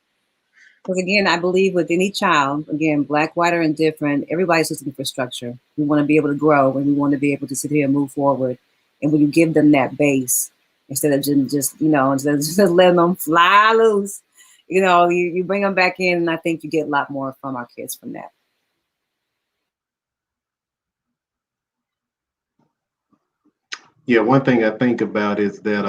Speaker 5: Because again, I believe with any child, again, black, white, or indifferent, everybody's just looking for structure. We want to be able to grow, and we want to be able to sit here and move forward. And when you give them that base, instead of just letting them fly loose, you bring them back in, and I think you get a lot more from our kids from that.
Speaker 4: Yeah, one thing I think about is that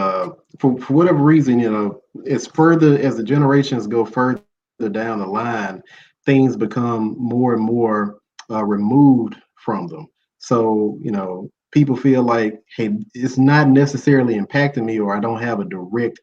Speaker 4: for whatever reason, as further as the generations go further down the line, things become more and more removed from them. So, people feel like, hey, it's not necessarily impacting me, or I don't have a direct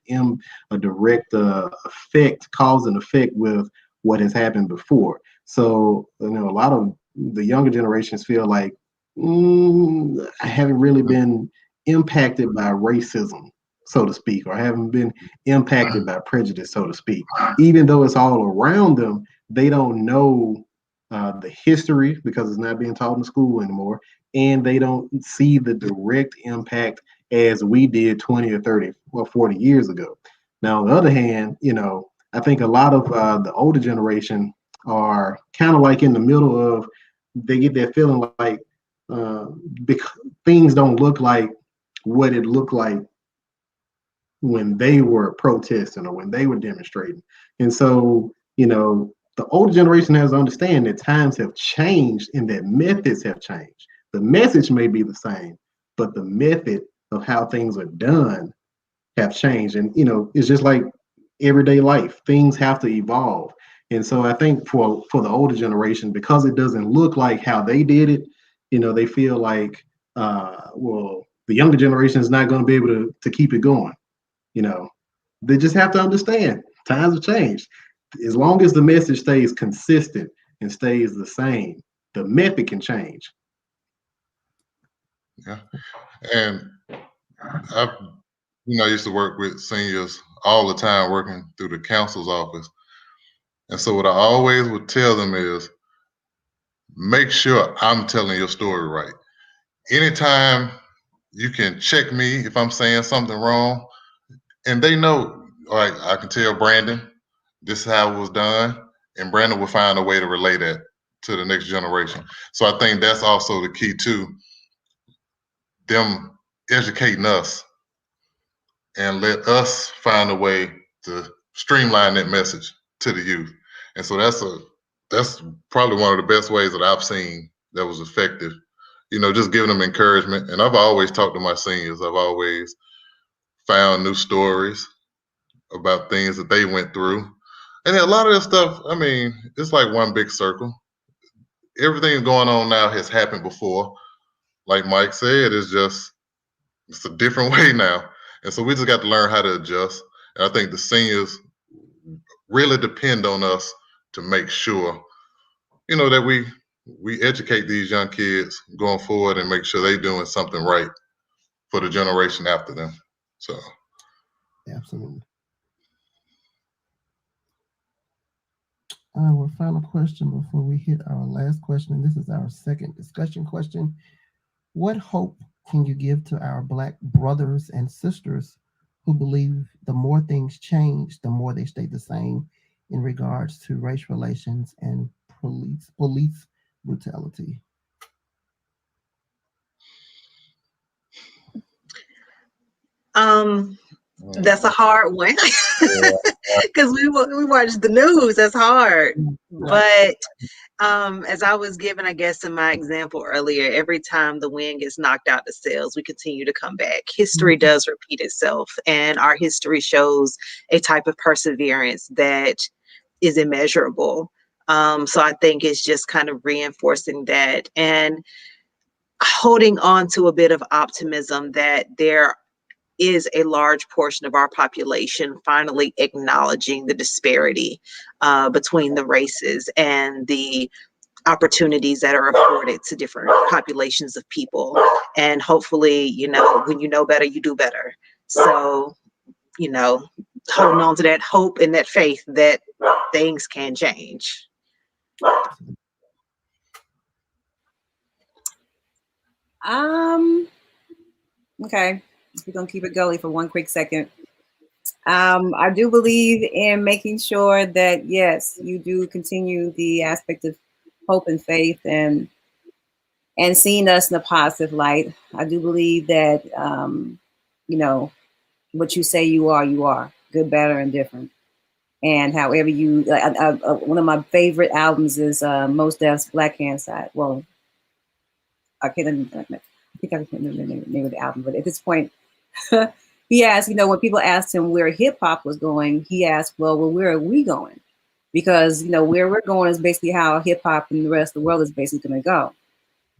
Speaker 4: effect, cause and effect with what has happened before. So, a lot of the younger generations feel like, I haven't really been impacted by racism, so to speak, or haven't been impacted by prejudice, so to speak. Even though it's all around them, they don't know the history because it's not being taught in school anymore, and they don't see the direct impact as we did 20 or 30 or 40 years ago. Now, on the other hand, I think a lot of the older generation are kind of like in the middle of, they get that feeling like uh, things don't look like what it looked like when they were protesting or when they were demonstrating. And so, the older generation has to understand that times have changed and that methods have changed. The message may be the same, but the method of how things are done have changed. And, it's just like everyday life, things have to evolve. And so I think for the older generation, because it doesn't look like how they did it, they feel like, well, the younger generation is not going to be able to keep it going. You know, they just have to understand times have changed. As long as the message stays consistent and stays the same, the method can change.
Speaker 6: Yeah. And I, used to work with seniors all the time, working through the counsel's office. And so what I always would tell them is, make sure I'm telling your story right. Anytime you can check me if I'm saying something wrong, and they know, like, I can tell Brandon, this is how it was done, and Brandon will find a way to relay that to the next generation. So I think that's also the key to them educating us and let us find a way to streamline that message to the youth. And so that's probably one of the best ways that I've seen that was effective. Just giving them encouragement. And I've always talked to my seniors. I've always found new stories about things that they went through. And a lot of this stuff, I mean, it's like one big circle. Everything going on now has happened before. Like Mike said, it's a different way now. And so we just got to learn how to adjust. And I think the seniors really depend on us to make sure, that we educate these young kids going forward and make sure they're doing something right for the generation after them. So
Speaker 1: Absolutely. Our final question before we hit our last question, and this is our second discussion question. What hope can you give to our Black brothers and sisters who believe the more things change, the more they stay the same in regards to race relations and police brutality?
Speaker 2: That's a hard one because we watch the news. That's hard. But as I was given, I guess, in my example earlier, every time the wind gets knocked out the sails, we continue to come back. History does repeat itself, and our history shows a type of perseverance that is immeasurable. So I think it's just kind of reinforcing that and holding on to a bit of optimism that there is a large portion of our population finally acknowledging the disparity between the races and the opportunities that are afforded to different populations of people. And hopefully, when you know better, you do better. So, holding on to that hope and that faith that things can change.
Speaker 5: Okay, we're gonna keep it going for one quick second. I do believe in making sure that, yes, you do continue the aspect of hope and faith and seeing us in a positive light. I do believe that, what you say you are good, better, and different. And however you, one of my favorite albums is Most Def's Black Hand Side. Well, I can't. think I can't remember the name of the album, but at this point, he asked, when people asked him where hip hop was going, he asked, well, where are we going? Because, where we're going is basically how hip hop and the rest of the world is basically going to go.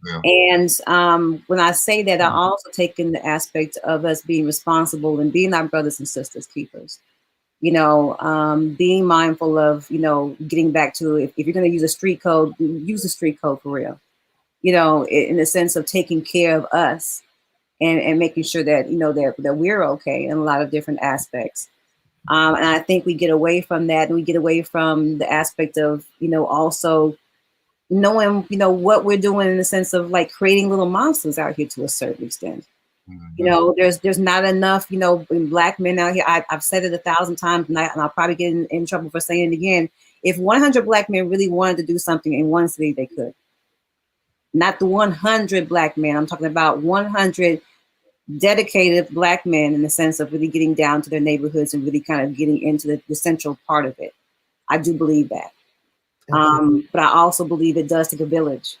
Speaker 6: Yeah.
Speaker 5: And when I say that, I also take in the aspect of us being responsible and being our brothers and sisters keepers. Being mindful of, getting back to if you're going to use a street code, use a street code for real. In the sense of taking care of us and making sure that, that we're okay in a lot of different aspects. And I think we get away from that, and we get away from the aspect of, also knowing, what we're doing in the sense of like creating little monsters out here to a certain extent. There's not enough, Black men out here. I've said it 1,000 times, and I'll probably get in trouble for saying it again. If 100 Black men really wanted to do something in one city, they could. Not the 100 Black men. I'm talking about 100 dedicated Black men in the sense of really getting down to their neighborhoods and really kind of getting into the central part of it. I do believe that. But I also believe it does take a village.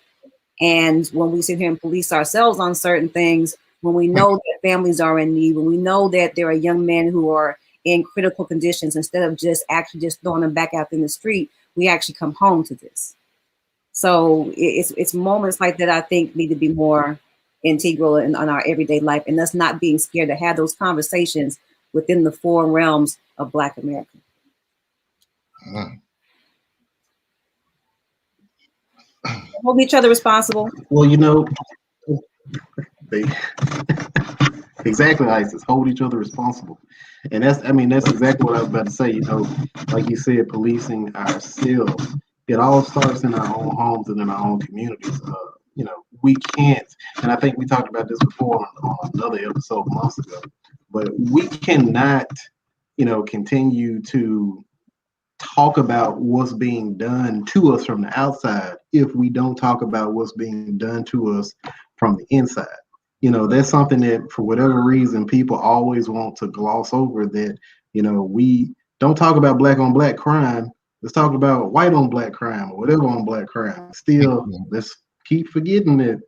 Speaker 5: And when we sit here and police ourselves on certain things, when we know that families are in need, when we know that there are young men who are in critical conditions, instead of just throwing them back out in the street, we actually come home to this. So it's moments like that I think need to be more integral in our everyday life, and us not being scared to have those conversations within the four realms of Black America. Hold each other responsible.
Speaker 4: Well, they exactly, Isis, hold each other responsible. And that's exactly what I was about to say. Like you said, policing ourselves. It all starts in our own homes and in our own communities. We can't, and I think we talked about this before on another episode months ago, but we cannot, continue to talk about what's being done to us from the outside if we don't talk about what's being done to us from the inside. That's something that for whatever reason people always want to gloss over, that we don't talk about Black on Black crime. Let's talk about white on Black crime or whatever on Black crime. Still, let's keep forgetting that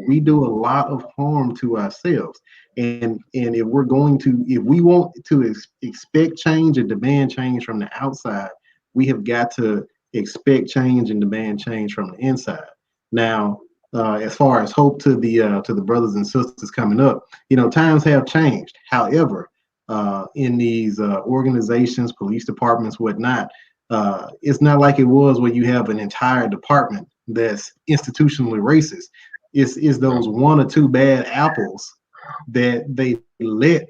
Speaker 4: we do a lot of harm to ourselves. And if we want to expect change and demand change from the outside, we have got to expect change and demand change from the inside. Now, as far as hope to the brothers and sisters coming up, times have changed. However, in these organizations, police departments, whatnot, it's not like it was where you have an entire department that's institutionally racist. It's those one or two bad apples that they let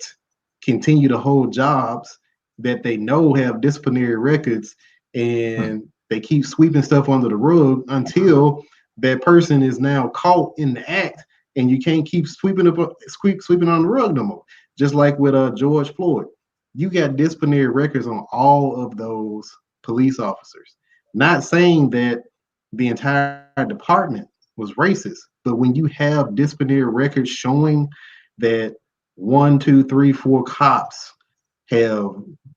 Speaker 4: continue to hold jobs that they know have disciplinary records, and they keep sweeping stuff under the rug until that person is now caught in the act, and you can't keep sweeping on the rug no more. Just like with George Floyd, you got disciplinary records on all of those police officers. Not saying that the entire department was racist, but when you have disciplinary records showing that 1, 2, 3, 4 cops have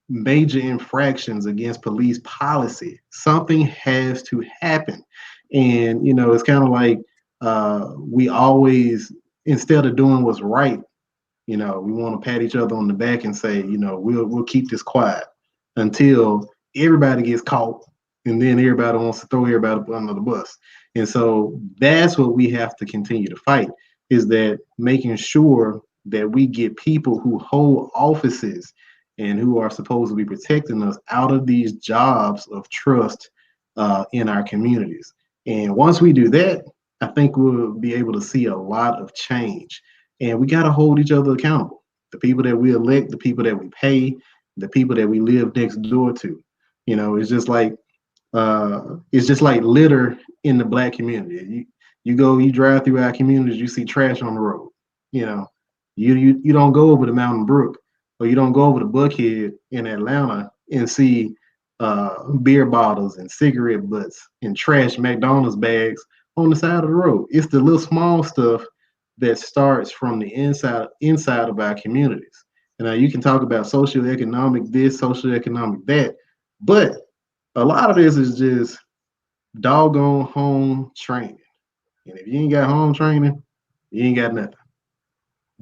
Speaker 4: major infractions against police policy, something has to happen. And it's kind of like we always, instead of doing what's right, we want to pat each other on the back and say, we'll keep this quiet until everybody gets caught, and then everybody wants to throw everybody under the bus. And so that's what we have to continue to fight, is that making sure that we get people who hold offices and who are supposed to be protecting us out of these jobs of trust in our communities. And once we do that, I think we'll be able to see a lot of change. And we got to hold each other accountable. The people that we elect, the people that we pay, the people that we live next door to. It's just like litter in the Black community. You drive through our communities, you see trash on the road. You don't go over to Mountain Brook, or you don't go over to Buckhead in Atlanta and see beer bottles and cigarette butts and trash McDonald's bags on the side of the road. It's the little small stuff that starts from the inside of our communities. And you can talk about socioeconomic this, socioeconomic that, but a lot of this is just doggone home training. And if you ain't got home training, You ain't got nothing.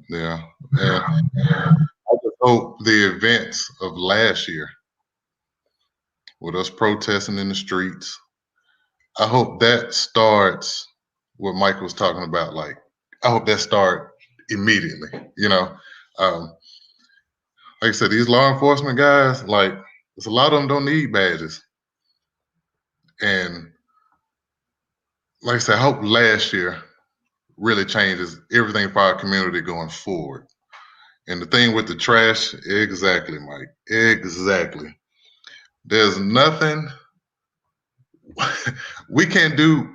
Speaker 6: Yeah. And I just hope the events of last year with us protesting in the streets, I hope that starts what Mike was talking about. Like, I hope that start immediately, you know. Like I said, these law enforcement guys, like, there's a lot of them don't need badges. And like I said, I hope last year really changes everything for our community going forward. And the thing with the trash, exactly, Mike, exactly. There's nothing we can't do.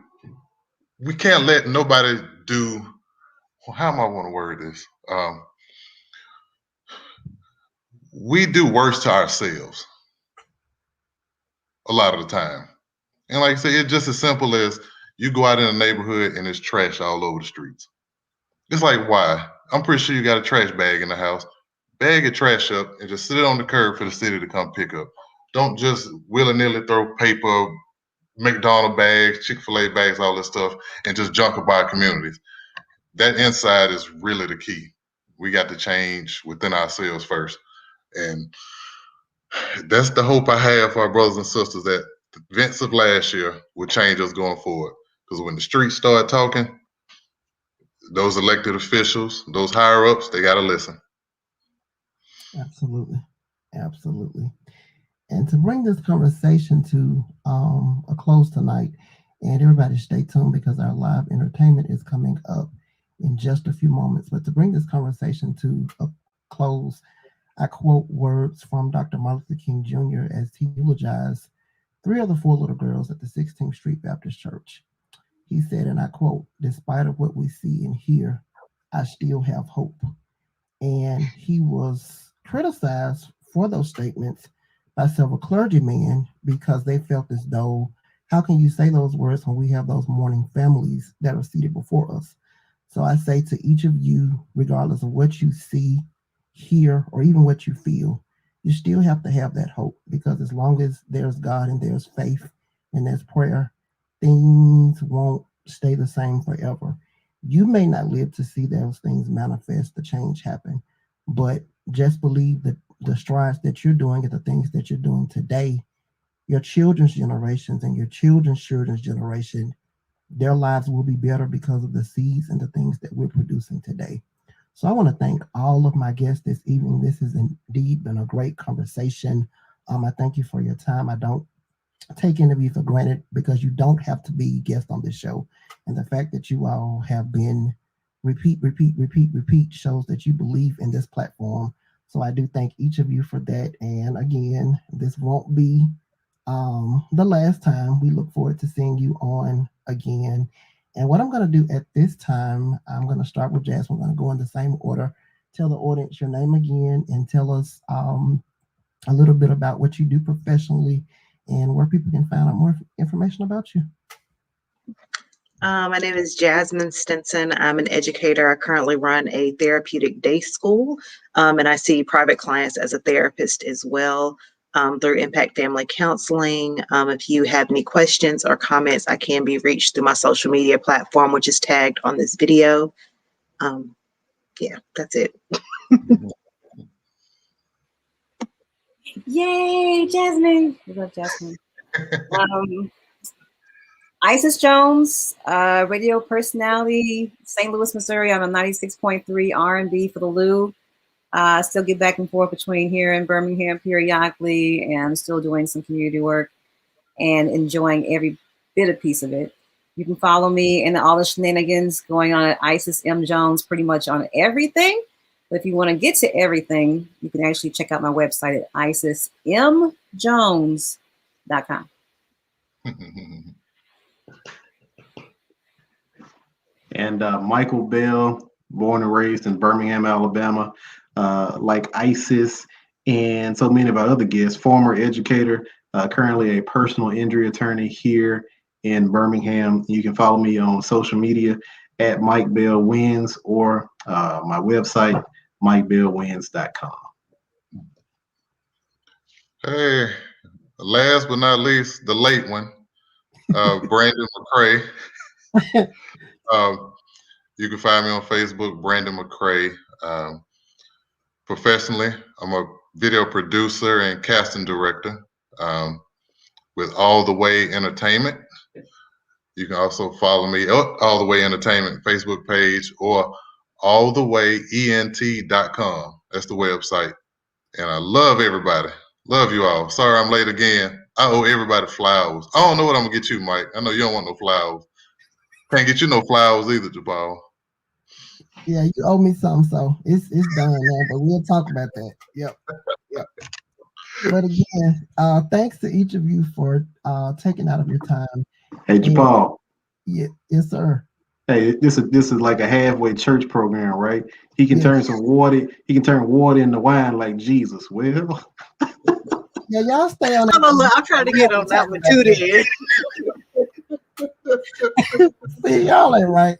Speaker 6: We can't let nobody do. How am I want to word this? We do worse to ourselves a lot of the time. And like I said, it's just as simple as you go out in a neighborhood and there's trash all over the streets. It's like, why? I'm pretty sure you got a trash bag in the house. Bag your trash up and just sit it on the curb for the city to come pick up. Don't just willy-nilly throw paper, McDonald's bags, Chick-fil-A bags, all this stuff, and just junk up our communities. That inside is really the key. We got to change within ourselves first. And that's the hope I have for our brothers and sisters, that the events of last year will change us going forward. Because when the streets start talking, those elected officials, those higher ups, they got to listen.
Speaker 1: Absolutely. Absolutely. And to bring this conversation to a close tonight, and everybody stay tuned because our live entertainment is coming up in just a few moments. But to bring this conversation to a close, I quote words from Dr. Martin Luther King Jr. as he eulogized 3 of the 4 little girls at the 16th Street Baptist Church. He said, and I quote, "Despite of what we see and hear, I still have hope." And he was criticized for those statements by several clergymen because they felt as though, how can you say those words when we have those mourning families that are seated before us? So I say to each of you, regardless of what you see, hear, or even what you feel, you still have to have that hope, because as long as there's God and there's faith and there's prayer, things won't stay the same forever. You may not live to see those things manifest, the change happen, but just believe that the strides that you're doing and the things that you're doing today, your children's generations and your children's children's generation, their lives will be better because of the seeds and the things that we're producing today. So I want to thank all of my guests this evening. This has indeed been a great conversation. I thank you for your time. I don't take any of you for granted, because you don't have to be guests on this show. And the fact that you all have been repeat shows that you believe in this platform. So I do thank each of you for that. And again, this won't be the last time. We look forward to seeing you on again. And what I'm going to do at this time, I'm going to start with Jasmine. We're going to go in the same order. Tell the audience your name again and tell us a little bit about what you do professionally and where people can find out more information about you.
Speaker 2: My name is Jasmine Stinson. I'm an educator. I currently run a therapeutic day school, and I see private clients as a therapist as well, through Impact Family Counseling. If you have any questions or comments, I can be reached through my social media platform, which is tagged on this video. Yeah, that's it.
Speaker 5: Yay, Jasmine. We love Jasmine. Isis Jones, radio personality, St. Louis, Missouri. I'm a 96.3 R&B for the Lou. Still get back and forth between here and Birmingham periodically, and I'm still doing some community work and enjoying every bit of piece of it. You can follow me and all the shenanigans going on at Isis M. Jones pretty much on everything. But if you want to get to everything, you can actually check out my website at isismjones.com.
Speaker 4: And Michael Bell, born and raised in Birmingham, Alabama, like Isis and so many of our other guests, former educator, currently a personal injury attorney here in Birmingham. You can follow me on social media at Mike Bell Wins, or my website, MikeBellWins.com.
Speaker 6: Hey, last but not least, the late one, Brandon McCray. You can find me on Facebook, Brandon McCray. Professionally, I'm a video producer and casting director with All the Way Entertainment. You can also follow me at All the Way Entertainment Facebook page or allthewayent.com. That's the website. And I love everybody. Love you all. Sorry I'm late again. I owe everybody flowers. I don't know what I'm gonna get you, Mike. I know you don't want no flowers. Can't get you no flowers either, Jabal.
Speaker 1: Yeah, you owe me something, so it's done now, but we'll talk about that. Yep. But again, thanks to each of you for taking out of your time.
Speaker 4: Hey, Jabal.
Speaker 1: Yeah, yes, sir.
Speaker 4: Hey, this is like a halfway church program, right? He can turn some water. He can turn water into wine like Jesus. Well,
Speaker 1: yeah, y'all stay on that.
Speaker 2: I'm trying to get on that one too. Then
Speaker 1: see, y'all ain't right.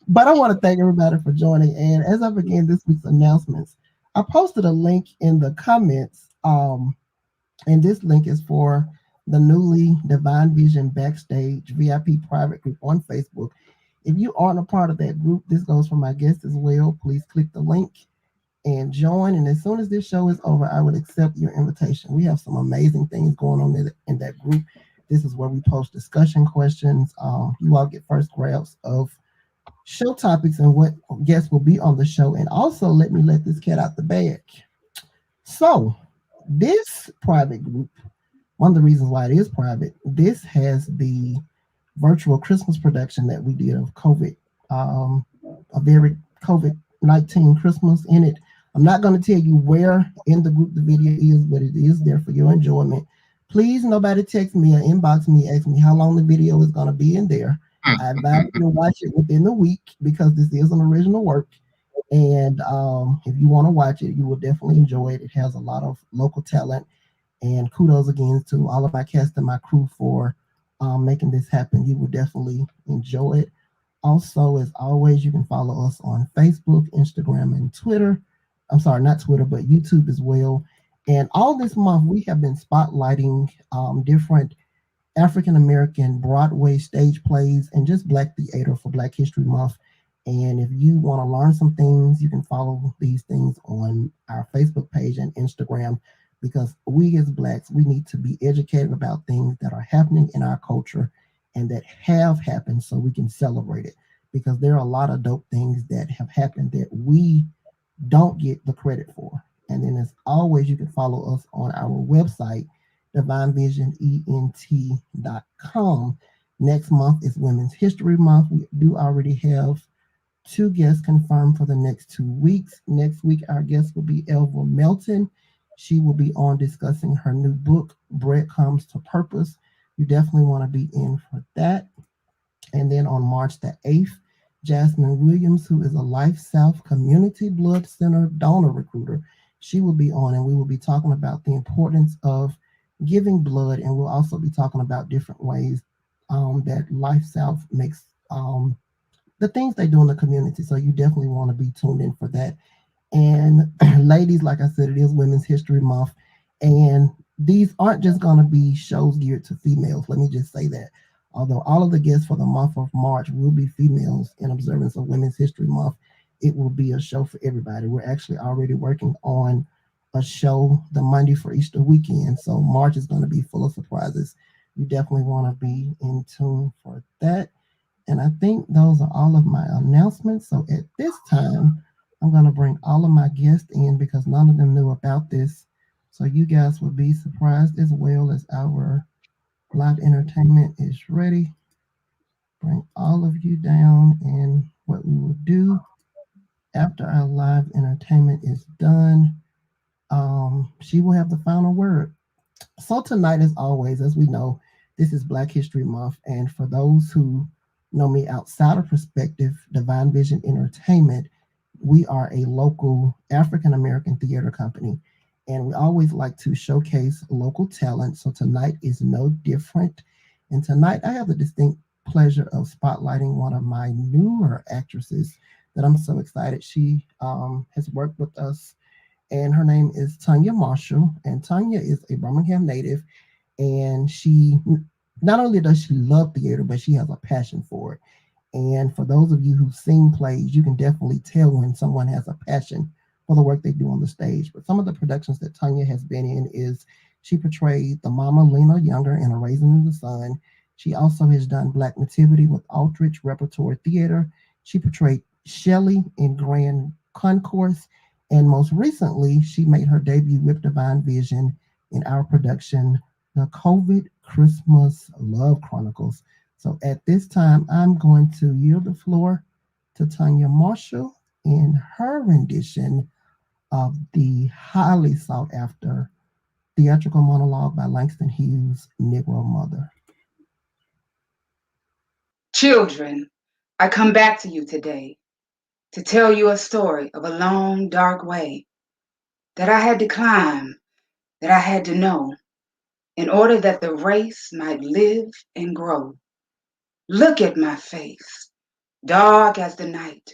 Speaker 1: But I want to thank everybody for joining. And as I begin this week's announcements, I posted a link in the comments. And this link is for the newly Divine Vision Backstage VIP private group on Facebook. If you aren't a part of that group, this goes for my guests as well. Please click the link and join. And as soon as this show is over, I will accept your invitation. We have some amazing things going on in that group. This is where we post discussion questions. You all get first grabs of show topics and what guests will be on the show. And also let this cat out the bag. So this private group, one of the reasons why it is private, this has the virtual Christmas production that we did of COVID, a very COVID-19 Christmas in it. I'm not going to tell you where in the group the video is, but it is there for your enjoyment. Please, nobody text me or inbox me, ask me how long the video is going to be in there. I advise you to watch it within the week because this is an original work. And if you want to watch it, you will definitely enjoy it. It has a lot of local talent. And kudos again to all of my cast and my crew for making this happen. You will definitely enjoy it. Also, as always, you can follow us on Facebook, Instagram, and Twitter. I'm sorry, not Twitter, but YouTube as well. And all this month, we have been spotlighting different African-American Broadway stage plays and just Black theater for Black History Month. And if you want to learn some things, you can follow these things on our Facebook page and Instagram, because we as Blacks, we need to be educated about things that are happening in our culture and that have happened so we can celebrate it, because there are a lot of dope things that have happened that we don't get the credit for. And then as always, you can follow us on our website, divinevisionent.com. Next month is Women's History Month. We do already have 2 guests confirmed for the next 2 weeks. Next week, our guest will be Elva Melton. She will be on discussing her new book, Breadcrumbs to Purpose. You definitely want to be in for that. And then on March the 8th, Jasmine Williams, who is a Life South Community Blood Center donor recruiter, she will be on, and we will be talking about the importance of giving blood, and we'll also be talking about different ways that Life South makes the things they do in the community. So you definitely want to be tuned in for that. And ladies, like I said, it is Women's History Month, and these aren't just going to be shows geared to females. Let me just say that. Although all of the guests for the month of March will be females in observance of Women's History Month, it will be a show for everybody. We're actually already working on a show the Monday for Easter weekend. So March is going to be full of surprises. You definitely want to be in tune for that. And I think those are all of my announcements. So at this time, I'm going to bring all of my guests in because none of them knew about this. So you guys will be surprised as well as our live entertainment is ready. Bring all of you down, and what we will do after our live entertainment is done, she will have the final word. So tonight, as always, as we know, this is Black History Month. And for those who know me outside of perspective, Divine Vision Entertainment, we are a local African-American theater company. And we always like to showcase local talent. So tonight is no different. And tonight I have the distinct pleasure of spotlighting one of my newer actresses that I'm so excited. She has worked with us, and her name is Tanya Marshall. And Tanya is a Birmingham native, and she not only does she love theater, but she has a passion for it. And for those of you who've seen plays, you can definitely tell when someone has a passion for the work they do on the stage. But some of the productions that Tanya has been in is she portrayed the Mama Lena Younger in A Raisin in the Sun. She also has done Black Nativity with Aldrich Repertory Theater. She portrayed Shelley in Grand Concourse. And most recently, she made her debut with Divine Vision in our production, The COVID Christmas Love Chronicles. So at this time, I'm going to yield the floor to Tanya Marshall in her rendition of the highly sought after theatrical monologue by Langston Hughes, Negro Mother.
Speaker 7: Children, I come back to you today to tell you a story of a long, dark way that I had to climb, that I had to know, in order that the race might live and grow. Look at my face, dark as the night,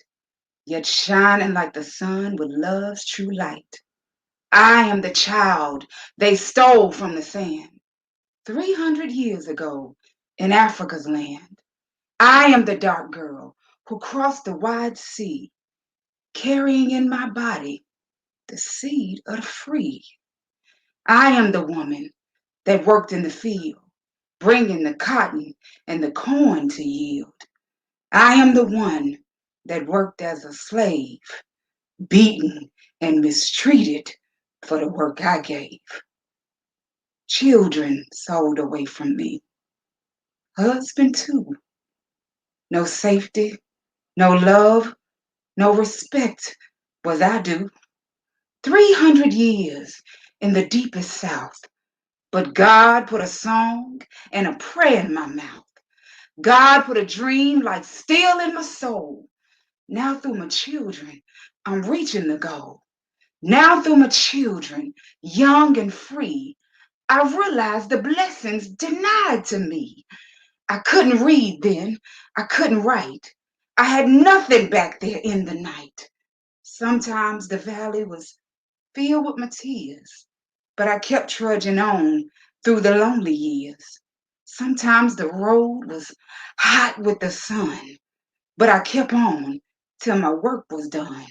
Speaker 7: yet shining like the sun with love's true light. I am the child they stole from the sand 300 years ago in Africa's land. I am the dark girl who crossed the wide sea, carrying in my body the seed of the free. I am the woman that worked in the field, bringing the cotton and the corn to yield. I am the one that worked as a slave, beaten and mistreated for the work I gave. Children sold away from me, husband too. No safety, no love, no respect was I due. 300 years in the deepest South, but God put a song and a prayer in my mouth. God put a dream like steel in my soul. Now through my children, I'm reaching the goal. Now through my children, young and free, I realized the blessings denied to me. I couldn't read then, I couldn't write. I had nothing back there in the night. Sometimes the valley was filled with my tears, but I kept trudging on through the lonely years. Sometimes the road was hot with the sun, but I kept on till my work was done.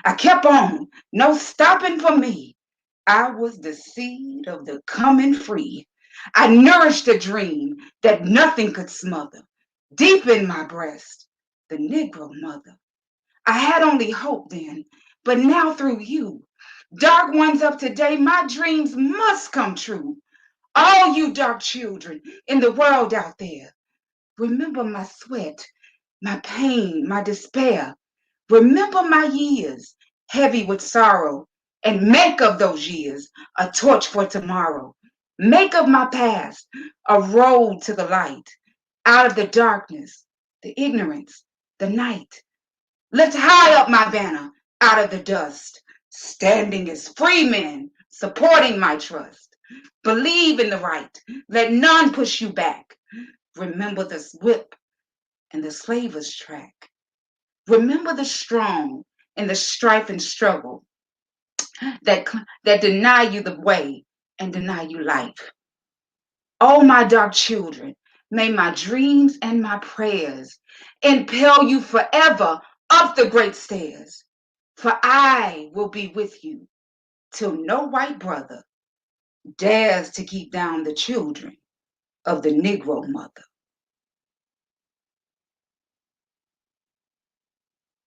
Speaker 7: I kept on, no stopping for me. I was the seed of the coming free. I nourished a dream that nothing could smother. Deep in my breast, the Negro mother. I had only hope then, but now through you, dark ones of today, my dreams must come true. All you dark children in the world out there, remember my sweat, my pain, my despair. Remember my years, heavy with sorrow, and make of those years a torch for tomorrow. Make of my past a road to the light, out of the darkness, the ignorance, the night. Lift high up my banner out of the dust, standing as free men, supporting my trust. Believe in the right, let none push you back. Remember this whip and the slaver's track. Remember the strong in the strife and struggle that deny you the way and deny you life. Oh, my dark children, may my dreams and my prayers impel you forever up the great stairs. For I will be with you till no white brother dares to keep down the children of the Negro mother.